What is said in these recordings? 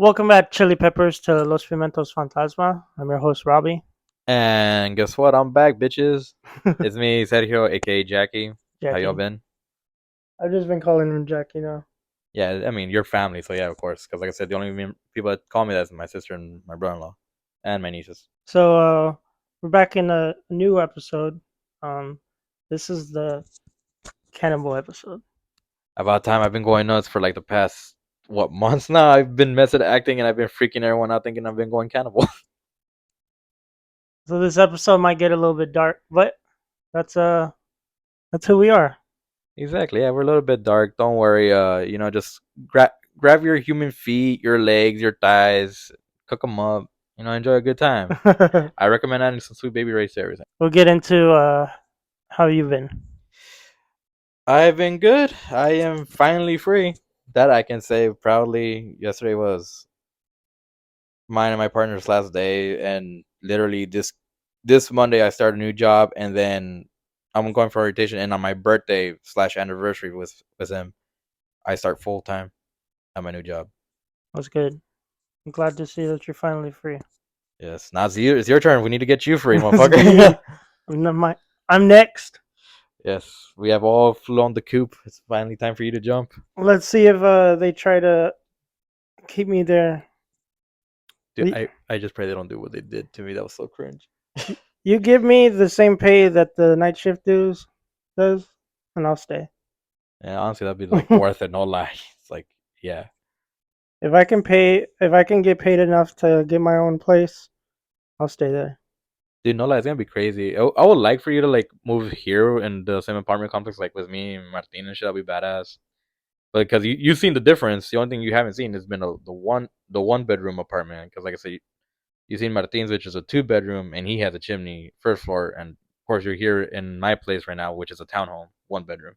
Welcome back, Chili Peppers, to Los Pimentos Fantasma. I'm your host, Robbie. And guess what? I'm back, bitches. It's me, Sergio, aka Jackie. How y'all Jackie. been? I've just been calling him Jackie now. Yeah, I mean, your family, so yeah, of course. Because like I said, the only people that call me that is my sister and my brother-in-law, and my nieces. So, we're back in a new episode. Um, this is the cannibal episode. About time. I've been going nuts for like the past months now. I've been method acting and I've been freaking everyone out, thinking I've been going cannibal. So this episode might get a little bit dark, but that's that's who we are. Exactly. Yeah, we're a little bit dark. Don't worry. Just grab your human feet, your legs, your thighs, cook them up. Enjoy a good time. I recommend adding some sweet baby rays to everything. We'll get into how you've been. I've been good. I am finally free. That I can say proudly. Yesterday was mine and my partner's last day, and literally this Monday I start a new job, and then I'm going for rotation. And on my birthday slash anniversary with him, I start full time at my new job. That's good. I'm glad to see that you're finally free. Yes, now it's your turn. We need to get you free, motherfucker. I'm next. Yes, we have all flew on the coop. It's finally time for you to jump. Let's see if they try to keep me there. Dude, I just pray they don't do what they did to me. That was so cringe. You give me the same pay that the night shift does, and I'll stay. Yeah, honestly, that'd be like worth it. No lie. It's like, yeah. If I can get paid enough to get my own place, I'll stay there. Dude, no lie, it's gonna be crazy. I would like for you to like move here in the same apartment complex like with me and Martin and shit. That'd be badass. But because you've seen the difference, the only thing you haven't seen has been the one bedroom apartment. Because like I said, you've seen Martin's, which is a 2 bedroom, and he has a chimney first floor. And of course, you're here in my place right now, which is a townhome 1 bedroom.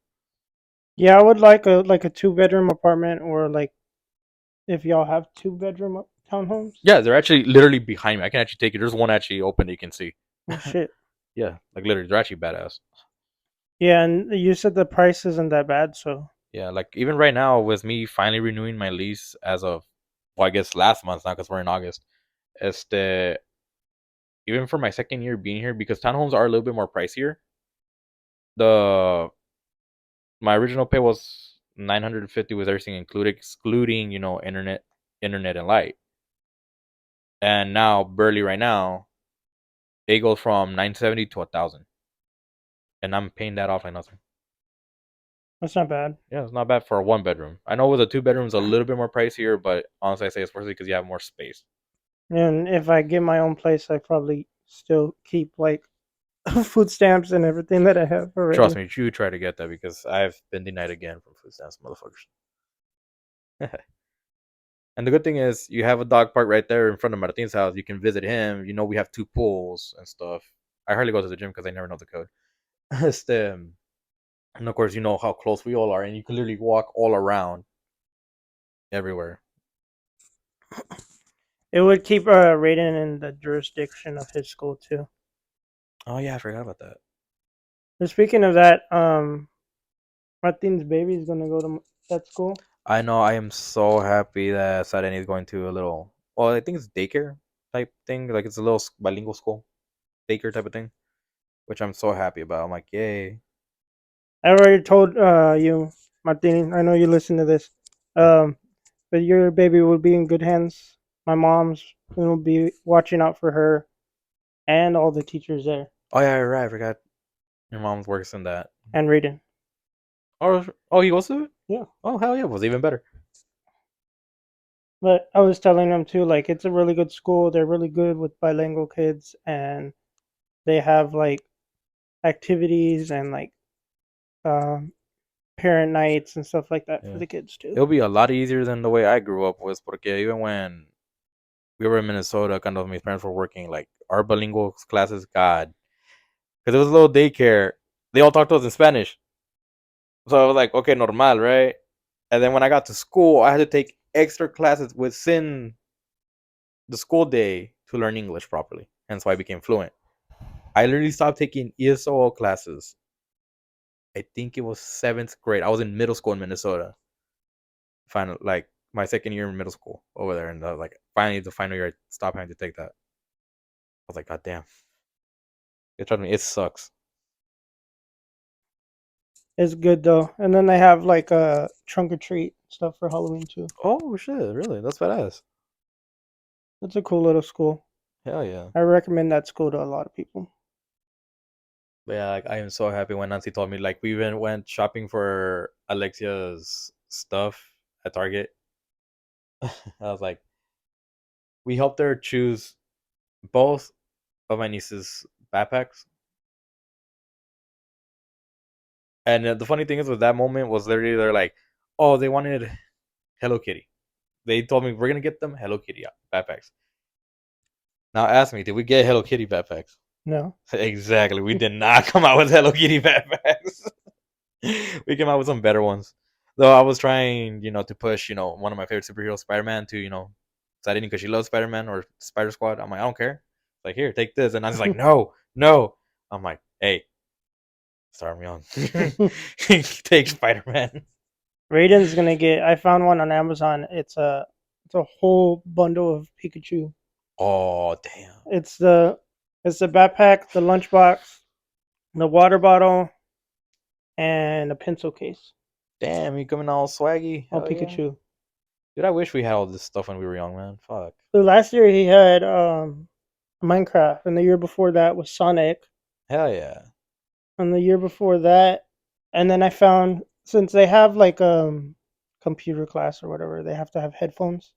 Yeah, I would like a 2 bedroom apartment, or like if y'all have 2 bedroom townhomes. Yeah, they're actually literally behind me. I can actually take you. There's one actually open that you can see. Oh shit. Yeah, like literally, they're actually badass. Yeah, and you said the price isn't that bad, so Yeah, like even right now with me finally renewing my lease as of, well, I guess last month now because we're in August. Este, even for my second year being here, because townhomes are a little bit more pricier. The My original pay was 950 with everything included, excluding internet and light. And now, barely right now, it goes from 970 to 1,000, and I'm paying that off like nothing. that's not bad. Yeah, it's not bad for a 1 bedroom. I know with a 2 bedroom, it's a little bit more pricier, but honestly, I say it's worth it because you have more space. And if I get my own place, I probably still keep like food stamps and everything that I have Trust already. me, you try to get that because I've been denied again from food stamps, motherfuckers. And the good thing is, you have a dog park right there in front of Martin's house. You can visit him. We have 2 pools and stuff. I hardly go to the gym because I never know the code. And of course, you know how close we all are, and you can literally walk all around everywhere. It would keep Raiden in the jurisdiction of his school too. Oh yeah, I forgot about that. And speaking of that, Martin's baby is gonna go to that school. I know. I am so happy that Sadeni is going to a little. Well, I think it's daycare type thing. Like it's a little bilingual school, daycare type of thing, which I'm so happy about. I'm like, yay. I already told you, Martin. I know you listen to this. Um, but your baby will be in good hands. My mom's will be watching out for her and all the teachers there, Oh yeah, right. I forgot your mom's works in that. and Raiden. Oh, he goes to it. Yeah. Oh hell yeah, it was even better. But I was telling them too, like it's a really good school. They're really good with bilingual kids, and they have like activities and like um, parent nights and stuff like that for Yeah, the kids too. it'll be a lot easier than the way I grew up was. Porque even when we were in Minnesota, kind of my parents were working, like our bilingual classes, God, because it was a little daycare. They all talked to us in Spanish, so I was like, okay, normal, right? And then when I got to school, I had to take extra classes within the school day to learn English properly. Hence why I became fluent. I literally stopped taking ESOL classes. I think it was 7th grade. I was in middle school in Minnesota. Finally, like my second year in middle school over there, and like finally the final year I stopped having to take that. I was like, God damn, it trust me, it sucks. It's good though. And then they have like a trunk or treat stuff for Halloween too. Oh shit, really? That's badass. It's a cool little school. Hell yeah. I recommend that school to a lot of people. But yeah, like I am so happy when Nancy told me like we even went shopping for Alexia's stuff at Target. I was like, we helped her choose both of my niece's backpacks. And the funny thing is, with that moment was literally they're like, oh, they wanted Hello Kitty. They told me we're gonna get them Hello Kitty backpacks. Now ask me, did we get Hello Kitty backpacks? No. Exactly. We did not come out with Hello Kitty backpacks. We came out with some better ones. Though I was trying, to push, one of my favorite superheroes, Spider Man, to, Sadini because she loves Spider Man or Spider Squad. I'm like, I don't care. Like, here, take this. And I was like, no, no. I'm like, hey, start me on. Take Spider Man. Raiden's gonna get. I found one on Amazon. It's a whole bundle of Pikachu. Oh, damn. It's the backpack, the lunchbox, the water bottle, and a pencil case. Damn, you coming all swaggy. All Hell yeah. Pikachu. Dude, I wish we had all this stuff when we were young, man. Fuck. So last year he had Minecraft, and the year before that was Sonic, Hell yeah. and the year before that, and then I found since they have like computer class or whatever, they have to have headphones.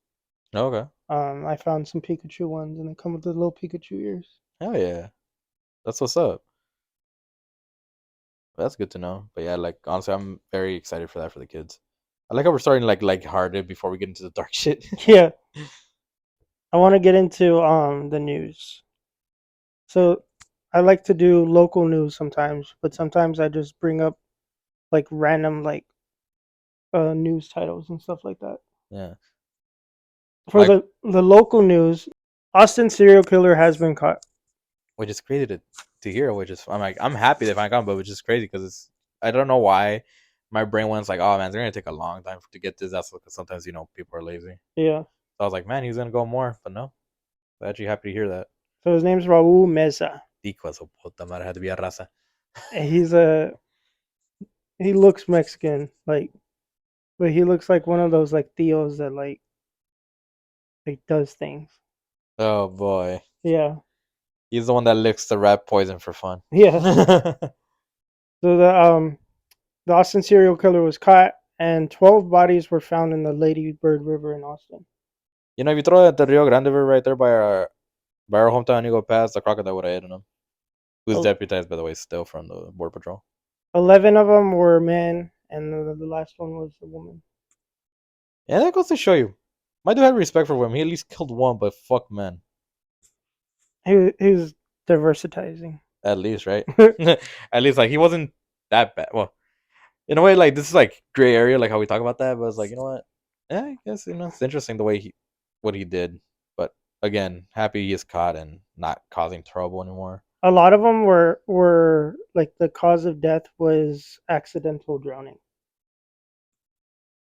Okay. I found some Pikachu ones, and they come with the little Pikachu ears. Hell yeah. That's what's up. That's good to know. But yeah, like honestly, I'm very excited for that for the kids. I like how we're starting like hearted before we get into the dark shit. Yeah, I want to get into the news. So I like to do local news sometimes, but sometimes I just bring up like random like news titles and stuff like that. Yeah. For Like the local news, Austin serial killer has been caught. which is crazy to hear, which is I'm like I'm happy they finally got him, but which is crazy because it's I don't know why my brain went like, oh man, it's gonna take a long time to get this. That's because sometimes people are lazy. Yeah. So I was like, man, he's gonna go more, but no. I'm actually happy to hear that. So his name's Raul Meza. Tico su puta madre, had to be a raza. And he looks Mexican, like, but he looks like one of those like Theos that like does things. Oh boy, Yeah. he's the one that licks the rat poison for fun. Yeah. So the Austin serial killer was caught, and 12 bodies were found in the Lady Bird River in Austin. If you throw it at the Rio Grande River right there by our hometown, you go past the crocodile would have eaten him. Who's El- deputized by the way, still from the border patrol. 11 of them were men, and the last one was a woman. And that goes to show you, my dude had respect for women. He at least killed one, but fuck men. He was diversitizing. At least, right? At least like he wasn't that bad. Well, in a way, like this is like gray area, like how we talk about that. But it's like, you know what? Yeah, I guess it's interesting the way what he did. But again, happy he is caught and not causing trouble anymore. A lot of them were like the cause of death was accidental drowning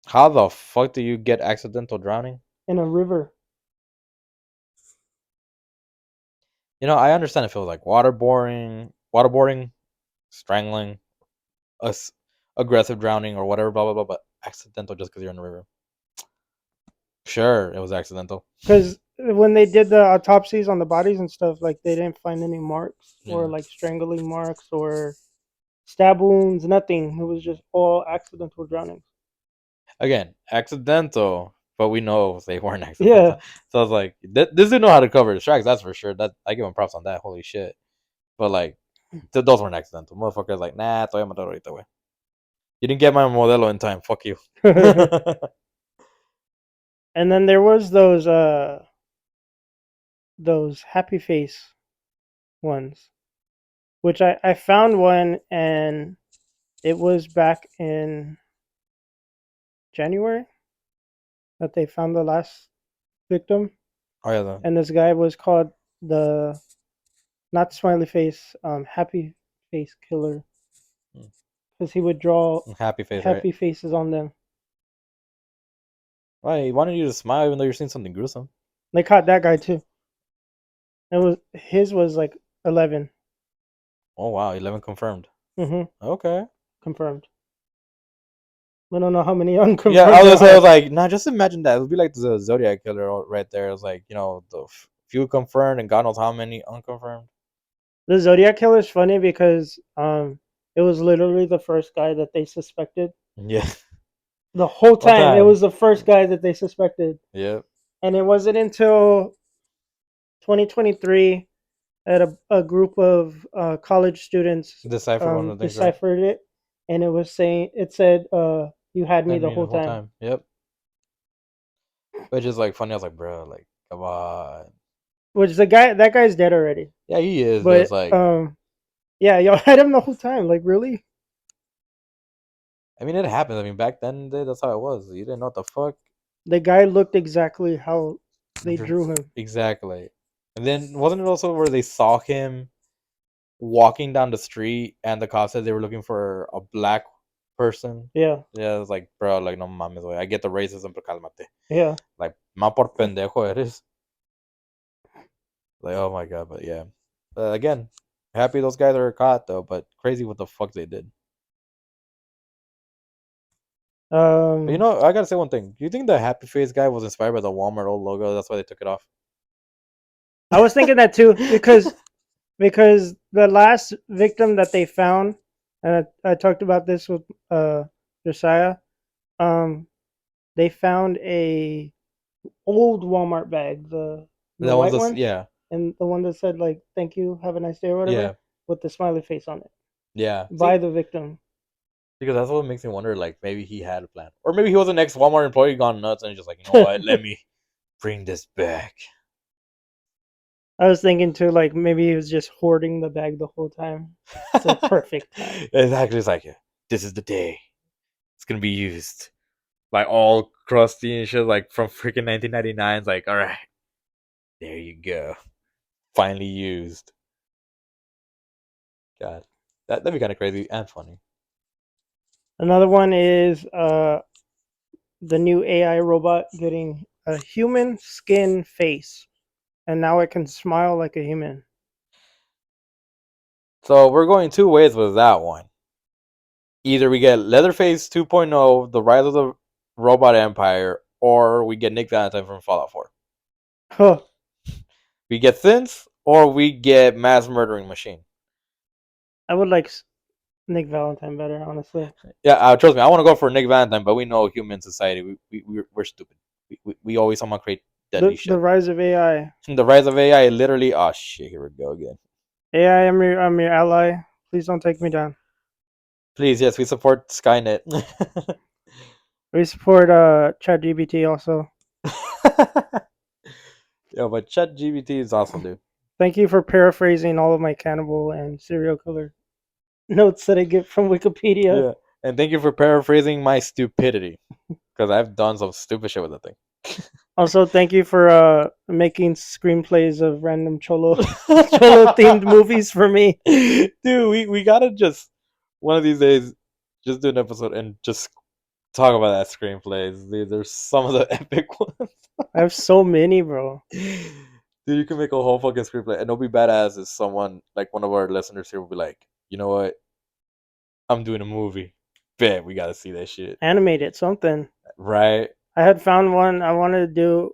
How the fuck do you get accidental drowning? in a river. I understand if it was like waterboarding, strangling, us aggressive drowning or whatever, blah blah blah. But accidental just because you're in the river. Sure, it was accidental. Because when they did the autopsies on the bodies and stuff, like they didn't find any marks or Yeah. like strangling marks or stab wounds, nothing. It was just all accidental drowning. Again, accidental, but we know they weren't Yeah. accidental. So I was like, this didn't know how to cover the tracks. That's for sure. That I give him props on that. Holy shit! But like, those weren't accidental. Motherfuckers like, nah, todavía me ahorita, güey. You didn't get my modelo in time. Fuck you. And then there was those happy face ones, which I found one, and it was back in January that they found the last victim. Oh yeah, And this guy was called the not smiley face, happy face killer, Hmm. because he would draw happy face, right? happy faces on them. Why? He wanted you to smile even though you're seeing something gruesome. They caught that guy too. His was like 11. Oh wow, 11 confirmed. Mm-hmm. Okay. Confirmed. We don't know how many Yeah, unconfirmed I there was, I are. was like, nah, just imagine that. It would be like the Zodiac killer right there. It was like, the few confirmed and God knows how many unconfirmed. The Zodiac killer is funny because it was literally the first guy that they suspected. Yeah, The whole all time, it time. was the first guy that they suspected, Yeah, and it wasn't until 2023 that a group of college students deciphered one of the things, right? deciphered it, and it said, "You had me And the me the whole whole time." time. Yep. Which is like funny. I was like, bro, like, come on. Which that guy's dead already. Yeah, he is, but it's But like, yeah, y'all had him the whole time. Like really, I mean, it happens. I mean, back then, that's how it was. You didn't know what the fuck. the guy looked exactly how they drew him. Exactly. And then wasn't it also where they saw him walking down the street and the cops said they were looking for a black person? Yeah, Yeah, it's like, bro, like, no mames, güey. I get the racism, pero cálmate. yeah. Like, más por pendejo eres. Like, oh my god, but yeah. Again, happy those guys are caught though, but crazy what the fuck they did. But I gotta say one thing. Do you think the happy face guy was inspired by the Walmart old logo? That's why they took it off. I was thinking that too because the last victim that they found, and I talked about this with Josiah. Um, they found a old Walmart bag, the That was white just one, yeah, and the one that said like "Thank you, have a nice day" or whatever, yeah, with the smiley face on it yeah. by See, the victim. because that's what makes me wonder. Like maybe he had a plan, or maybe he was an ex Walmart employee gone nuts and he's just like, you know what? Let me bring this back. I was thinking too, like maybe he was just hoarding the bag the whole time. The perfect time. Exactly. It's like, this is the day. It's gonna be used. Like all crusty and shit, like from freaking 1999. It's like, all right, there you go. Finally used. God, that'd be kind of crazy and funny. Another one is the new AI robot getting a human skin face, and now it can smile like a human. So we're going two ways with that one. Either we get Leatherface 2.0, The Rise of the Robot Empire, or we get Nick Valentine from Fallout 4. Huh. We get Synth, or we get Mass Murdering Machine. I would like Nick Valentine better, honestly. Yeah, trust me, I want to go for Nick Valentine, but we know human society, we're stupid. We always somehow create deadly The shit. rise of AI. The rise of AI, literally, oh shit, here we go again. AI, I'm your ally. Please don't take me down. Please, yes, we support Skynet. We support ChatGPT also. Yo, but ChatGPT is awesome, dude. Thank you for paraphrasing all of my cannibal and serial killer notes that I get from Wikipedia. Yeah, and thank you for paraphrasing my stupidity, because I've done some stupid shit with that thing. Also, thank you for making screenplays of random cholo themed movies for me. Dude, we gotta just one of these days just do an episode and just talk about that screenplays. Dude, there's some of the epic ones. I have so many, bro. Dude, you can make a whole fucking screenplay, and it'll be badass. If someone like one of our listeners here will be like, you know what, I'm doing a movie. Bet we gotta see that shit, Animate it, something. right? I had found one I wanted to do.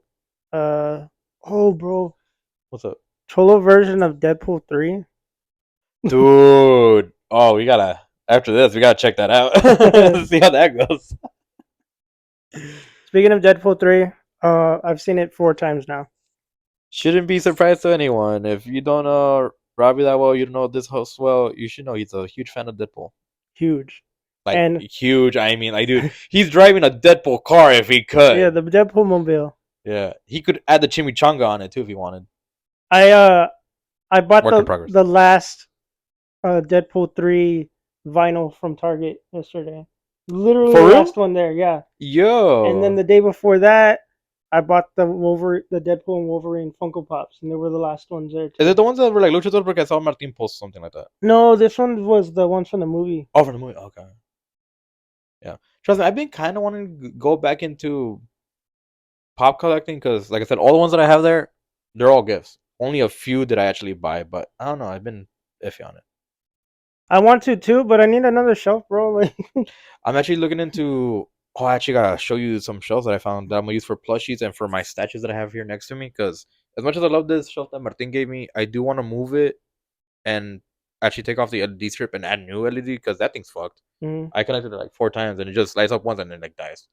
Oh, bro, What's up, cholo version of Deadpool 3. dude? Oh, we gotta after this, we gotta check that out. See how that goes. Speaking of Deadpool 3, I've seen it 4 times now. Shouldn't be surprised to anyone if you don't know Robbie that well. You don't know this host well. You should know he's a huge fan of Deadpool. Huge. Like And huge. I mean, like, dude, he's driving a Deadpool car if he could. yeah, the Deadpool mobile. Yeah, he could add the chimichanga on it too if he wanted. I bought Work in progress. the last Deadpool 3 vinyl from Target yesterday. Literally For the real? last one there, yeah. Yo. And then the day before that, I bought the Deadpool and Wolverine Funko Pops, and they were the last ones there too. Is it the ones that were like luchador? Porque I saw Martin post something like that. No, this one was the ones from the movie. Oh, from the movie. Okay. Yeah. Trust me, I've been kind of wanting to go back into pop collecting because, like I said, all the ones that I have there, they're all gifts. Only a few did I actually buy, but I don't know. I've been iffy on it. I want to too, but I need another shelf, bro. Like, I'm actually looking into. Oh, I actually gotta show you some shelves that I found that I'm gonna use for plushies and for my statues that I have here next to me. Because as much as I love this shelf that Martin gave me, I do want to move it and actually take off the LED strip and add new LED because that thing's fucked. mm, I connected it like 4 times and it just lights up once and then like dies.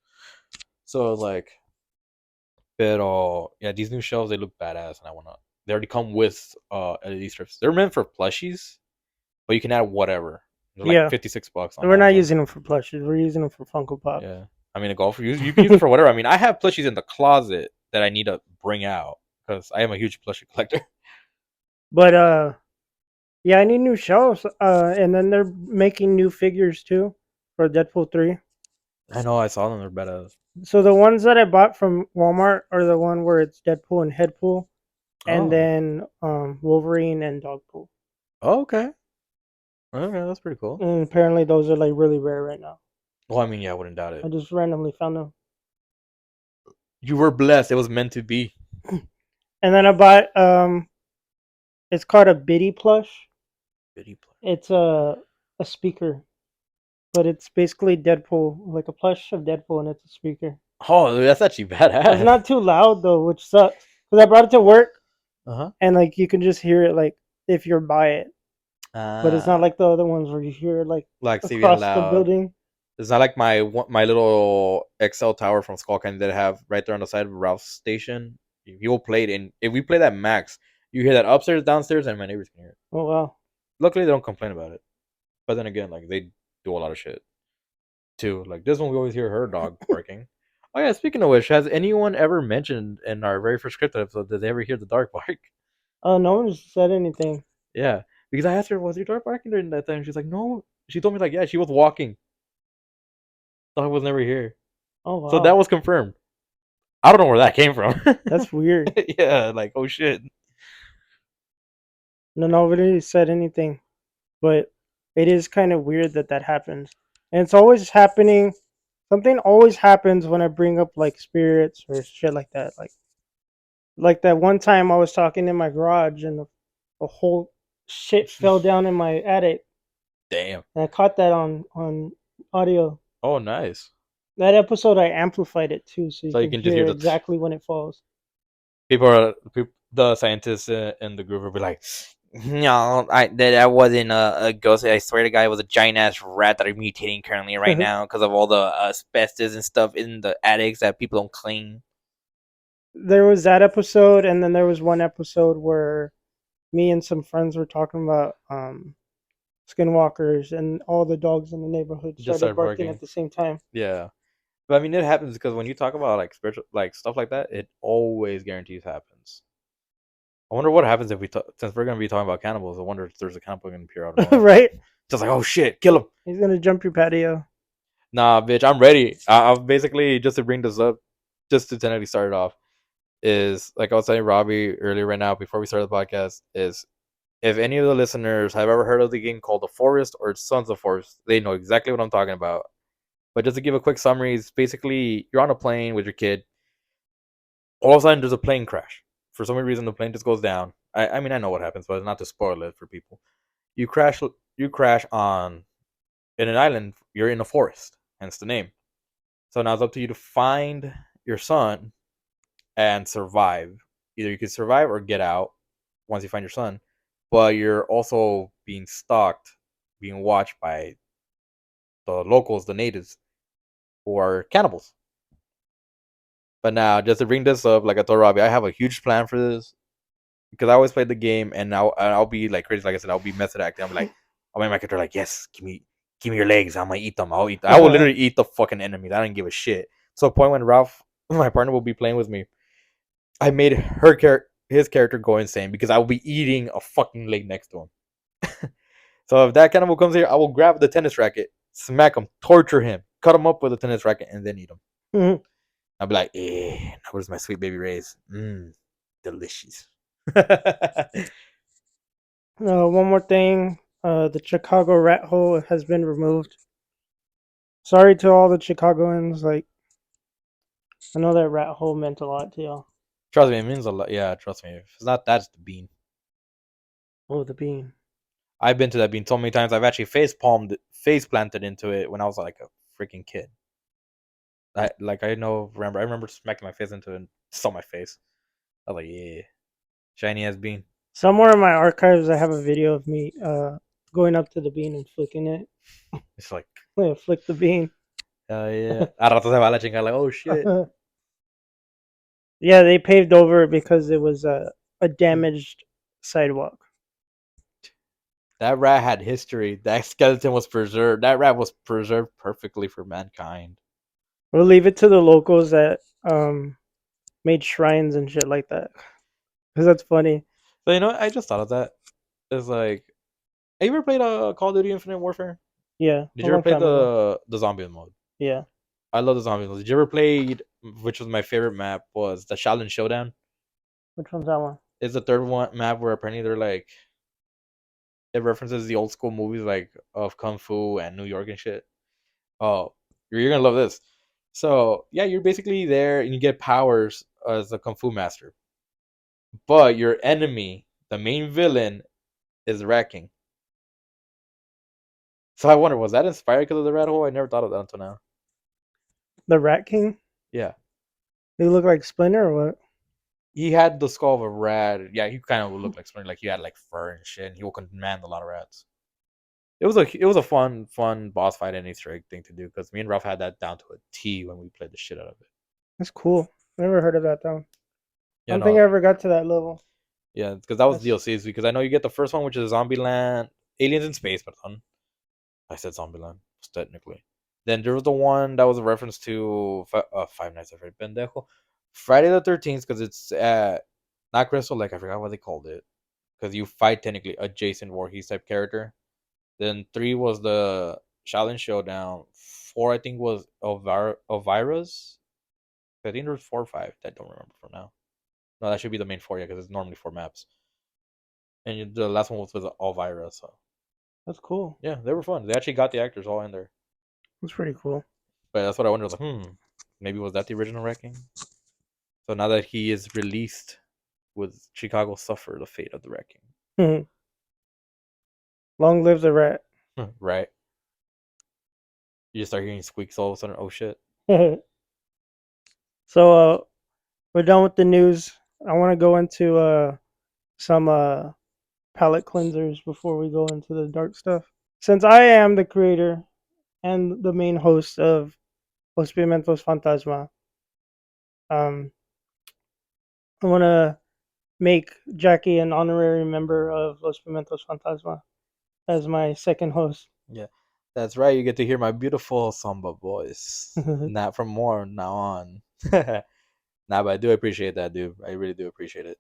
So like, pero yeah, these new shelves they look badass and I wanna. They already come with LED strips. They're meant for plushies, but you can add whatever. They're like yeah, $56 on we're not Amazon. using them for plushes. We're using them for Funko Pops. Yeah, I mean a golfer. You can use it for whatever. I mean, I have plushies in the closet that I need to bring out because I am a huge plushie collector. But yeah, I need new shelves. And then they're making new figures too for Deadpool 3. I know I saw them. They're badass. So the ones that I bought from Walmart are the one where it's Deadpool and Headpool, and Oh, then Wolverine and Dogpool. oh okay. Okay, that's pretty cool. And apparently those are like really rare right now. Well, I mean, yeah, I wouldn't doubt I it. just randomly found them. You were blessed. It was meant to be. And then I bought it's called a Biddy plush. Biddy play. It's a speaker, but it's basically Deadpool, like a plush of Deadpool, and it's a speaker. Oh, that's actually It's badass. not too loud though, which sucks. Cause I brought it to work, Uh huh. and like you can just hear it like if you're by it, but it's not Uh, like the other ones where you hear it like like CVN across the loud. building. It's not like my little XL tower from Skull Candy that I have right there on the side of Ralph's station. You'll play it, and if we play that max, you hear that upstairs, downstairs, and my neighbors can hear it. Oh wow. Luckily, they don't complain about it. But then again, like they do a lot of shit too. Like this one, we always hear her dog barking. Oh yeah, speaking of which, has anyone ever mentioned in our very first crypto episode did they ever hear the dog bark? Oh, no one said anything. Yeah, because I asked her, was your dog barking during that time? She's like, no. She told me like, yeah, she was walking. Dog was never here. Oh So that wow, was confirmed. I don't know where that came from. that's weird. Yeah, like oh shit. No, nobody said anything, but it is kind of weird that that happens, and it's always happening. Something always happens when I bring up like spirits or shit like that. Like that one time I was talking in my garage and the whole shit fell down in my attic, Damn. and I caught that on audio. Oh nice. That episode I amplified it too, so you So you can can just hear hear the exactly when it falls. the scientists in the group will be like, no, that wasn't a ghost. I swear to God, it was a giant ass rat that are mutating currently right now because of all the asbestos and stuff in the attics that people don't clean. There was that episode, and then there was one episode where me and some friends were talking about skinwalkers, and all the dogs in the neighborhood Just started start barking at barking. the same time. Yeah, but I mean, it happens because when you talk about like spiritual, like stuff like that, it always guarantees happens. I wonder what happens if since we're gonna be talking about cannibals. I wonder if there's a cannibal gonna appear out of nowhere. Right? Just like, oh shit, kill him. He's gonna jump your patio. Nah, bitch, I'm ready. I'll basically just to bring this up, just to technically start it off, is like I was telling Robbie earlier right now before we started the podcast, is if any of the listeners have ever heard of the game called The Forest or Sons of Forest, they know exactly what I'm talking about. But just to give a quick summary, it's basically you're on a plane with your kid. All of a sudden, there's a plane crash. For some reason, the plane just goes down. I mean, I know what happens, but not to spoil it for people. You crash. You crash on in an island. You're in a forest, hence the name. So now it's up to you to find your son and survive. Either you can survive or get out once you find your son, but you're also being stalked, being watched by the locals, the natives, who are cannibals. But now, just to bring this up, like I told Robbie, I have a huge plan for this because I always play the game, and now I'll be like crazy. Like I said, I'll be method acting. I'll be like, I'll make my character like, yes, give me your legs. I'm gonna eat them. I'll eat. I will literally eat the fucking enemies. I don't give a shit. So, a point when Ralph, my partner, will be playing with me, I made his character go insane because I will be eating a fucking leg next to him. So if that cannibal comes here, I will grab the tennis racket, smack him, torture him, cut him up with a tennis racket, and then eat him. I'll be like, now where's my sweet baby Rays? Delicious. One more thing. The Chicago rat hole has been removed. Sorry to all the Chicagoans. Like, I know that rat hole meant a lot to y'all. Trust me, it means a lot. Yeah, trust me. If it's not that, it's the bean. Oh, the bean. I've been to that bean so many times. I've actually face planted into it when I was like a freaking kid. I remember smacking my face into it and saw my face. I was like, yeah, shiny as bean. Somewhere in my archives, I have a video of me going up to the bean and flicking it. It's like, Yeah, flick the bean. yeah. A rato se va la chingada, like, oh shit. Yeah, they paved over it because it was a damaged sidewalk. That rat had history. That skeleton was preserved. That rat was preserved perfectly for mankind. We'll leave it to the locals that made shrines and shit like that. Because that's funny. So you know, I just thought of that. It's like, have you ever played Call of Duty Infinite Warfare? Yeah, Did a you ever long play time ago. the zombie mode? Yeah. I love the zombie mode. Did you ever play? Which was my favorite map was the Shaolin Showdown. Which one's that one? It's the third one map where apparently they're like it references the old school movies like of kung fu and New York and shit. Oh, you're gonna love this. So yeah, you're basically there and you get powers as a kung fu master, but your enemy, the main villain, is wrecking. So I wonder, was that inspired because of the rat hole? I never thought of that until now. The Rat King? Yeah, They look like Splinter or what? he had the skull of a rat. Yeah, he kind of would look like something like he had like fur and shit. And he will command a lot of rats. It was a fun boss fight and Easter egg thing to do because me and Ralph had that down to a T when we played the shit out of it. That's cool. Never heard of that though. I Yeah, don't think I no, ever got to that level. yeah, because that was That's DLCs. Because I know you get the first one, which is Zombieland, Aliens in Space, pardon. I said Zombieland, technically. Then there was the one that was a reference to Five Nights at Freddy's Pendejo, Friday the 13th, because it's not Crystal Lake. I forgot what they called it. Because you fight technically a Jason Voorhees type character. Then 3 was the Challenge Showdown. 4 I think was Elvira's. I think there was 4 or 5. I don't remember for now. No, that should be the main 4, yeah, because it's normally 4 maps. And the last one was with Elvira. So that's cool. yeah, they were fun. They actually got the actors all in there. That's pretty cool. But that's what I wondered. I was like, maybe was that the original wrecking? So now that he is released, would Chicago suffer the fate of the wrecking? Long live the rat. Right. You just start hearing squeaks all of a sudden. Oh shit. So we're done with the news. I want to go into some palette cleansers before we go into the dark stuff. Since I am the creator and the main host of Los Pimentos Fantasma, um, I want to make Jackie an honorary member of Los Pimentos Fantasma as my second host. Yeah, that's right. You get to hear my beautiful samba voice. Not from more now on. Nah, but I do appreciate that, dude. I really do appreciate it.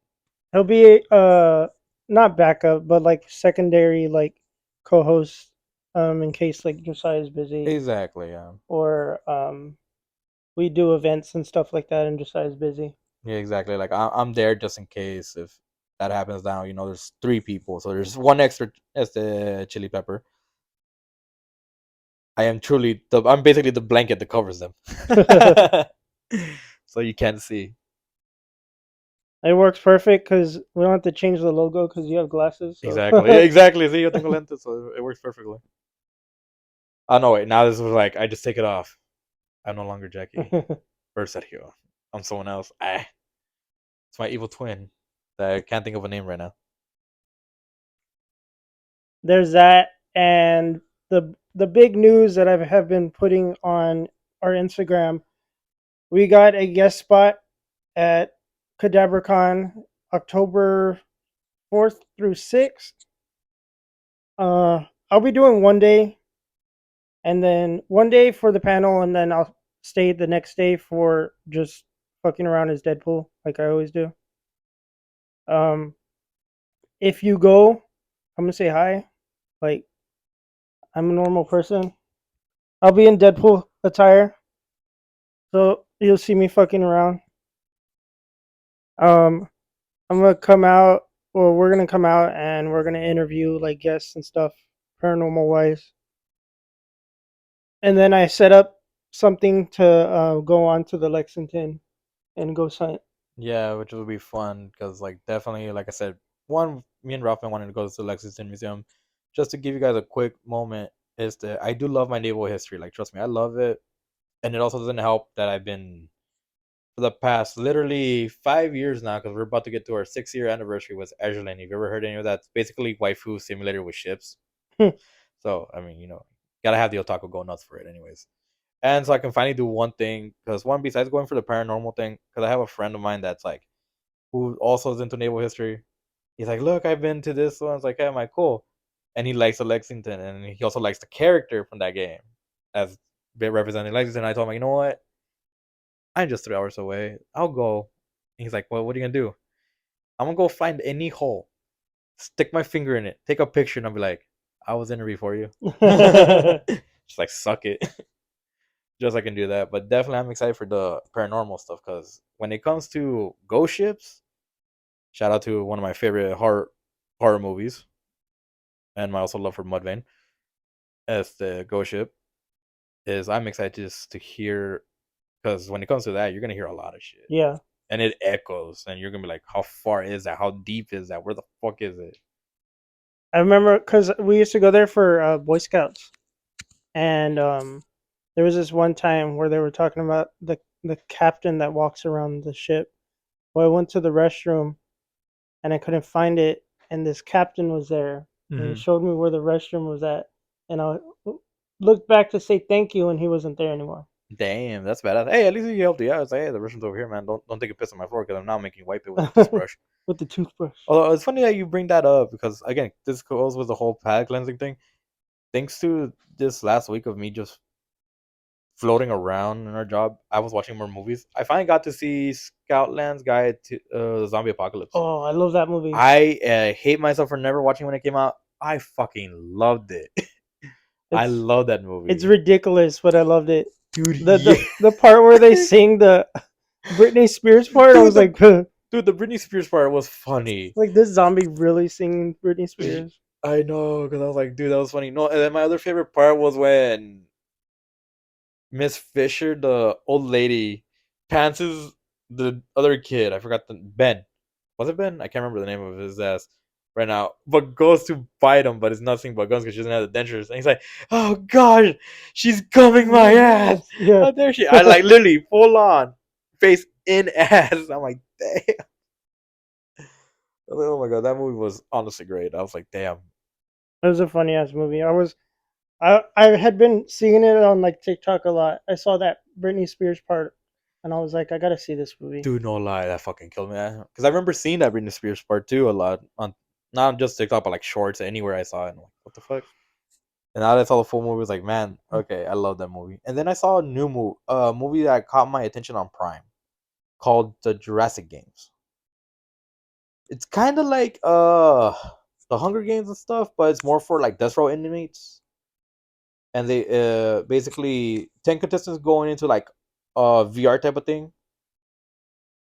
He'll be not backup, but like secondary like co-host in case like Josiah's busy Exactly. Yeah. or we do events and stuff like that and Josiah's busy. Yeah. Exactly. Like I'm there just in case if that happens. Now you know there's 3 people, so there's one extra as the chili pepper. I'm basically the blanket that covers them. So you can't see. It works perfect because we don't have to change the logo because you have glasses. So. Exactly. Yeah, exactly. See, yo tengo lentes, so it works perfectly. Oh no, wait. Now this was like I just take it off. I'm no longer Jackie or Sergio. I'm someone else. It's my evil twin. That I can't think of a name right now. There's that, and the big news that I have been putting on our Instagram. We got a guest spot at CadaverCon October 4th through 6th. I'll be doing one day, and then one day for the panel, and then I'll stay the next day for just fucking around as Deadpool, like I always do. Um, if you go, I'm gonna say hi. Like I'm a normal person. I'll be in Deadpool attire, so you'll see me fucking around. Um, I'm gonna come out, or we're gonna come out, and we're gonna interview like guests and stuff, paranormal wise. And then I set up something to go on to the Lexington and go sign. Yeah, which would be fun because, like, definitely, like I said, one, me and Ralph wanted to go to the Lexington Museum. Just to give you guys a quick moment, is that I do love my naval history. Like, trust me, I love it, and it also doesn't help that I've been for the past literally 5 years now because we're about to get to our 6 year anniversary with Airline. Have you ever heard any of that? It's basically waifu simulator with ships. So I mean, gotta have the otaku go nuts for it, anyways. And so I can finally do one thing because one, besides going for the paranormal thing, because I have a friend of mine that's like who also is into naval history. He's like, look, I've been to this one. It's like, hey, am I cool? And he likes the Lexington, and he also likes the character from that game as representing Lexington. I told him, you know what? I'm just 3 hours away. I'll go. And he's like, well, what are you gonna do? I'm gonna go find any hole, stick my finger in it, take a picture, and I'll be like, I was in it before you. Just like suck it. Just I can do that. But definitely, I'm excited for the paranormal stuff because when it comes to ghost ships, shout out to one of my favorite horror movies, and my also love for Mudvayne as the ghost ship. Is I'm excited just to hear because when it comes to that, you're gonna hear a lot of shit, Yeah, and it echoes, and you're gonna be like, how far is that? How deep is that? Where the fuck is it? I remember because we used to go there for Boy Scouts, and there was this one time where they were talking about the captain that walks around the ship. Well, I went to the restroom and I couldn't find it, and this captain was there, and he Mm-hmm. showed me where the restroom was at, and I looked back to say thank you, and he wasn't there anymore. Damn, that's badass. Hey, at least he helped you out. It's like, hey, the restroom's over here, man. Don't take a piss on my floor because I'm now making you wipe it with a toothbrush. With the toothbrush. Although it's funny that you bring that up because again, this goes with the whole pad cleansing thing. Thanks to this last week of me just floating around in our job, I was watching more movies. I finally got to see Scoutland's Guide to Zombie Apocalypse. Oh, I love that movie. I hate myself for never watching when it came out. I fucking loved it. I It's love that it's movie, ridiculous, but I loved it. dude. The Yeah, the the part where they sing the Britney Spears part, I dude. was The like, dude, the Britney Spears part was funny. like this zombie really singing Britney Spears. I know because I was like, dude, that was funny. No, and then my other favorite part was when Miss Fisher, the old lady, pantses the other kid. I forgot the Ben. Was it Ben? I can't remember the name of his ass right now. But goes to bite him, but it's nothing but guns because she doesn't have the dentures. And he's like, "Oh gosh, she's gumming my ass." Yeah. How dare she? I like literally full on face in ass. I'm like, damn. Oh my god, that movie was honestly great. I was like, damn. It was a funny ass movie. I had been seeing it on like TikTok a lot. I saw that Britney Spears part, and I was like, I gotta see this movie. Dude, no lie, that fucking killed me. Because I remember seeing that Britney Spears part too a lot on not just TikTok, but like shorts anywhere I saw it. And I'm like, what the fuck? And now that I saw the full movie, I was like, man, okay, I love that movie. And then I saw a new movie that caught my attention on Prime called The Jurassic Games. It's kind of like the Hunger Games and stuff, but it's more for like death row inmates. And they basically 10 contestants going into like a VR type of thing,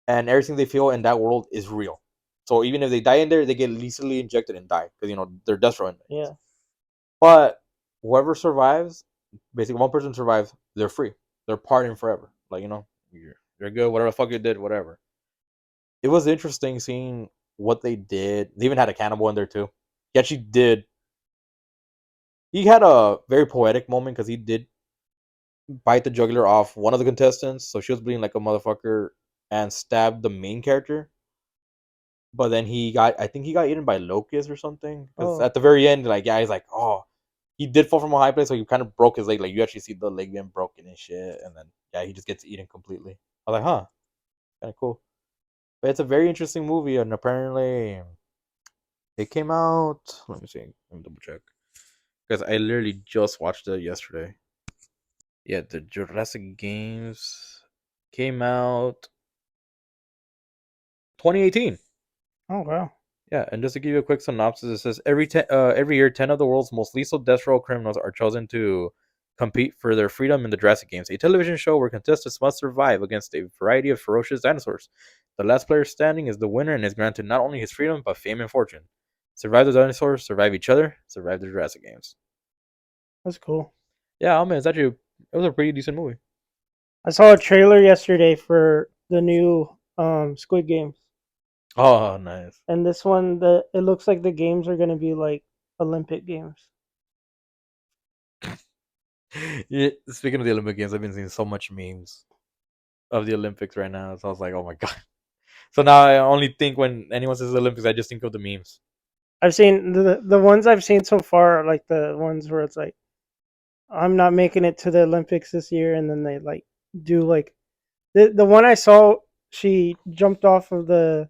and everything they feel in that world is real. So even if they die in there, they get lethally injected and die because they're death row inmates. Yeah, But whoever survives, basically one person survives, they're free. They're pardoned forever. Like you're good. Whatever the fuck you did, whatever. It was interesting seeing what they did. They even had a cannibal in there too. He actually did. He had a very poetic moment because he did bite the jugular off one of the contestants, so she was bleeding like a motherfucker, and stabbed the main character. But then I think he got eaten by locusts or something. Because oh, at the very end, like, yeah, he's like, oh, he did fall from a high place, so he kind of broke his leg. Like, you actually see the leg being broken and shit. And then, yeah, he just gets eaten completely. I was like, huh, kind of cool. But it's a very interesting movie, and apparently it came out. Let me see. Let me double check. Because I literally just watched it yesterday. Yeah, the Jurassic Games came out 2018. oh wow. Yeah, and just to give you a quick synopsis, it says every year, 10 of the world's most lethal death row criminals are chosen to compete for their freedom in the Jurassic Games, a television show where contestants must survive against a variety of ferocious dinosaurs. The last player standing is the winner and is granted not only his freedom, but fame and fortune. Survive the dinosaurs, survive each other, survive the Jurassic Games. That's cool. Yeah, I mean, it was a pretty decent movie. I saw a trailer yesterday for the new Squid Games, Oh, nice. and this one, it looks like the games are gonna be like Olympic games. Yeah, speaking of the Olympic Games, I've been seeing so much memes of the Olympics right now. So I was like, oh my god. So now I only think when anyone says Olympics, I just think of the memes. I've seen the ones I've seen so far are like the ones where it's like I'm not making it to the Olympics this year, and then they like do like the one I saw. She jumped off of the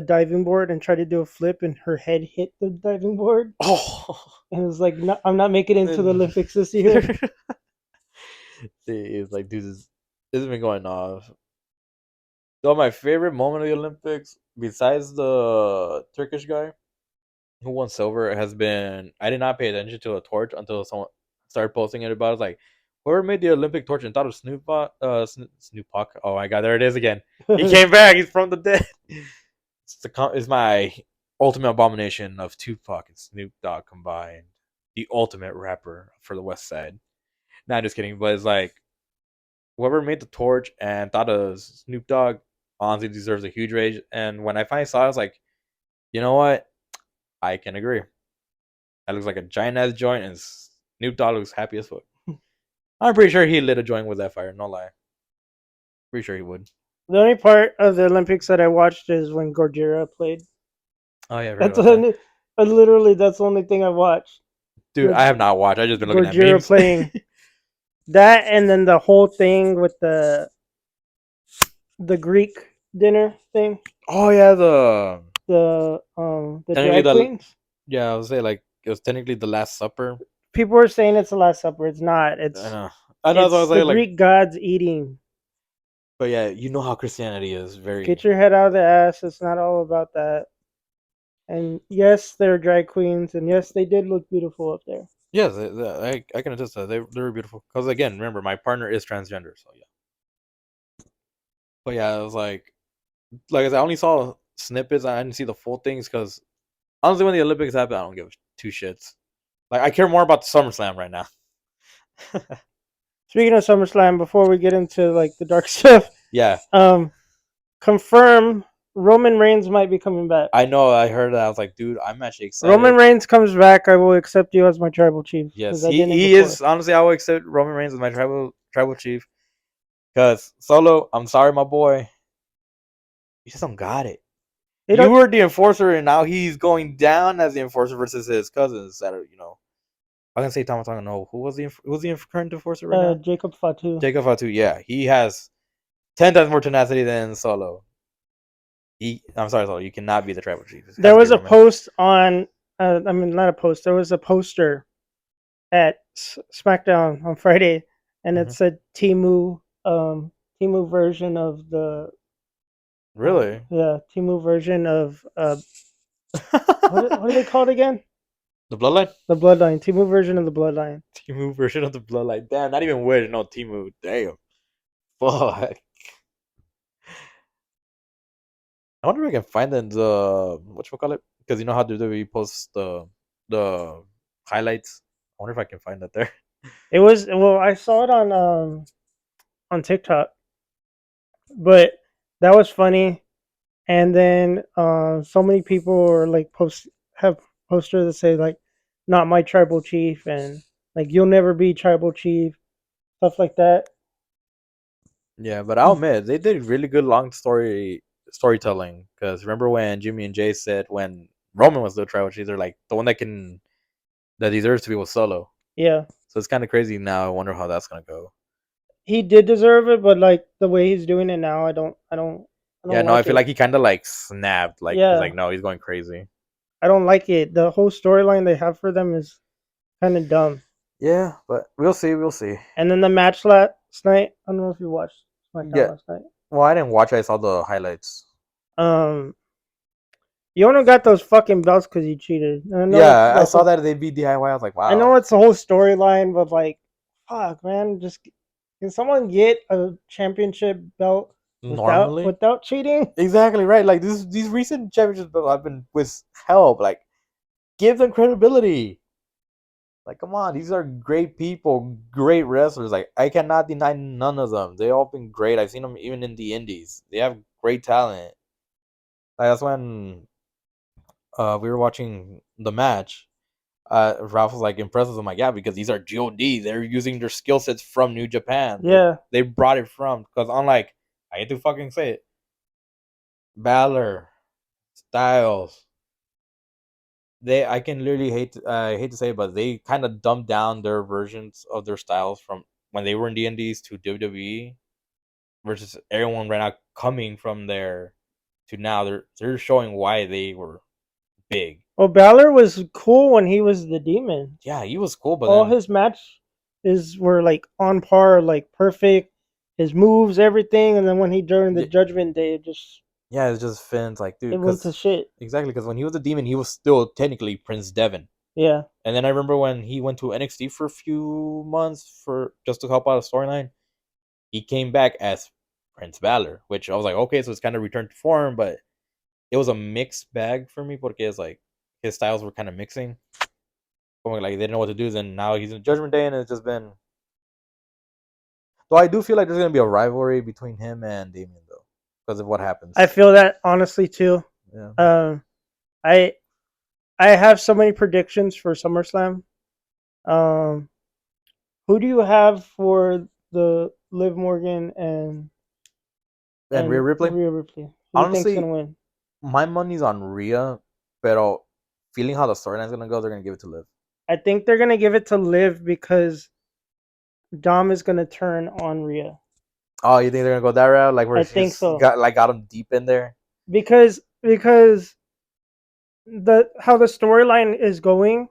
diving board and tried to do a flip, and her head hit the diving board, Oh, and it was like, no, I'm not making it into the and Olympics this year. it's like, dude, this has been going off. So my favorite moment of the Olympics, besides the Turkish guy who won silver, has been I did not pay attention to a torch until someone started posting it about. It. Like, whoever made the Olympic torch and thought of Snoop Dogg. Oh my god, there it is again. He came back. He's from the dead. It's my ultimate abomination of Tupac and Snoop Dogg combined. The ultimate rapper for the West Side. Not just kidding, but it's like whoever made the torch and thought of Snoop Dogg honestly deserves a huge rage. And when I finally saw it, I was like, you know what? I can agree. That looks like a giant ass joint, and Snoop Dogg looks happy as fuck. I'm pretty sure he lit a joint with that fire. No lie. Pretty sure he would. The only part of the Olympics that I watched is when Gojira played. Oh yeah, I heard That's about that. literally that's the only thing I watched. Dude, I have not watched. I just been looking at Gojira memes. playing that, and then the whole thing with the Greek dinner thing. Oh yeah, The technically drag queens. I would say like it was technically the Last Supper. People are saying it's the Last Supper. It's not. I It's know. I know. So I it's was the like, Greek gods eating. but yeah, you know how Christianity is very. Get your head out of the ass. It's not all about that. And yes, they're drag queens, and yes, they did look beautiful up there. Yes, I can attest to that. They were beautiful. Because again, remember, my partner is transgender, so yeah. But yeah, it was like I said, I only saw snippets. I didn't see the full things because honestly, when the Olympics happen, I don't give two shits. Like I care more about the SummerSlam right now. Speaking of SummerSlam, before we get into like the dark stuff, Yeah, confirm Roman Reigns might be coming back. I know. I heard that. I was like, dude, I'm actually Roman excited. Reigns comes back, I will accept you as my tribal chief Yes, because I didn't he before. is. Honestly, I will accept Roman Reigns as my tribal chief. Because Solo, I'm sorry, my boy, you just don't got it. You were the enforcer, and now he's going down as the enforcer versus his cousins that are, I can say Thomas. I don't know who's the current enforcer right now. Jacob Fatu. Jacob Fatu. Yeah, he has 10 times more tenacity than Solo. I'm sorry, Solo. You cannot be the tribal chief. There was a post on. I mean, not a post. There was a poster at SmackDown on Friday, and it said Timu, Timu version of the. Really? Yeah, Timu version of what are they called again? The Bloodline? The Bloodline. Timu version of the Bloodline. Timu version of the Bloodline. Damn, not even weird. No, Timu. Damn. Fuck. I wonder if I can find the whatchamacallit, because you know how WWE posts the highlights. I wonder if I can find that there. It was I saw it on TikTok, but that was funny. And then so many people are like have posters that say like not my tribal chief and like you'll never be tribal chief, stuff like that. Yeah, but I'll admit they did really good long storytelling. Because remember when Jimmy and Jay said when Roman was the tribal chief, they're like the one that deserves to be with Solo. Yeah, So it's kind of crazy now. I wonder how that's gonna go. he did deserve it, but like the way he's doing it now, I Yeah, don't no, I like feel it. like he kind of like snapped. Like he's Yeah, like, no, he's going crazy. I don't like it. The whole storyline they have for them is kind of dumb. Yeah, but we'll see. We'll see. And then the match last night, I don't know if you watched SmackDown Yeah. last night. Well, I didn't watch it. I saw the highlights. Um, you only got those fucking belts because you cheated. And I know Yeah, I saw that they beat DIY. I was like, I know wow. it's the whole storyline, but like, fuck, man, just can someone get a championship belt Normally, without cheating? exactly right. Like these recent championships I've been with help. Like, give them credibility. Like, come on, these are great people, great wrestlers. Like, I cannot deny none of them. They all been great. I've seen them even in the indies. They have great talent. Like, that's when we were watching the match. Ralph was like impressed. I'm like, yeah, because these are God. They're using their skill sets from New Japan. Yeah. They brought it from, because unlike, I hate to fucking say it, Balor, Styles, I can literally hate to say it, but they kind of dumbed down their versions of their styles from when they were in D&Ds to WWE, versus everyone right now coming from there to now. They're showing why they were big. Well, Balor was cool when he was the demon. Yeah, he was cool, but All then his matches were like on par, like perfect. His moves, everything, and then when he during the Judgment Day, yeah, it's just Finn's like, dude, it went to because shit. exactly, because when he was a demon, he was still technically Prince Devon. Yeah. And then I remember when he went to NXT for a few months for just to help out a storyline, he came back as Prince Balor, which I was like, okay, so it's kind of returned to form, but it was a mixed bag for me because it's like his styles were kind of mixing. Like they didn't know what to do. Then now he's in Judgment Day, and it's just been. So I do feel like there's gonna be a rivalry between him and Damien, though, because of what happens. I feel that honestly too. Yeah. I I have so many predictions for SummerSlam. Who do you have for the Liv Morgan And Rhea Ripley. Rhea Ripley? Who do you think's Honestly, gonna win? my money's on Rhea, but feeling how the storyline's gonna go, they're gonna give it to Liv. I think they're gonna give it to Liv because Dom is gonna turn on Rhea. Oh, you think they're gonna go that route? Like where I she think just so. got him deep in there? Because the how the storyline is going,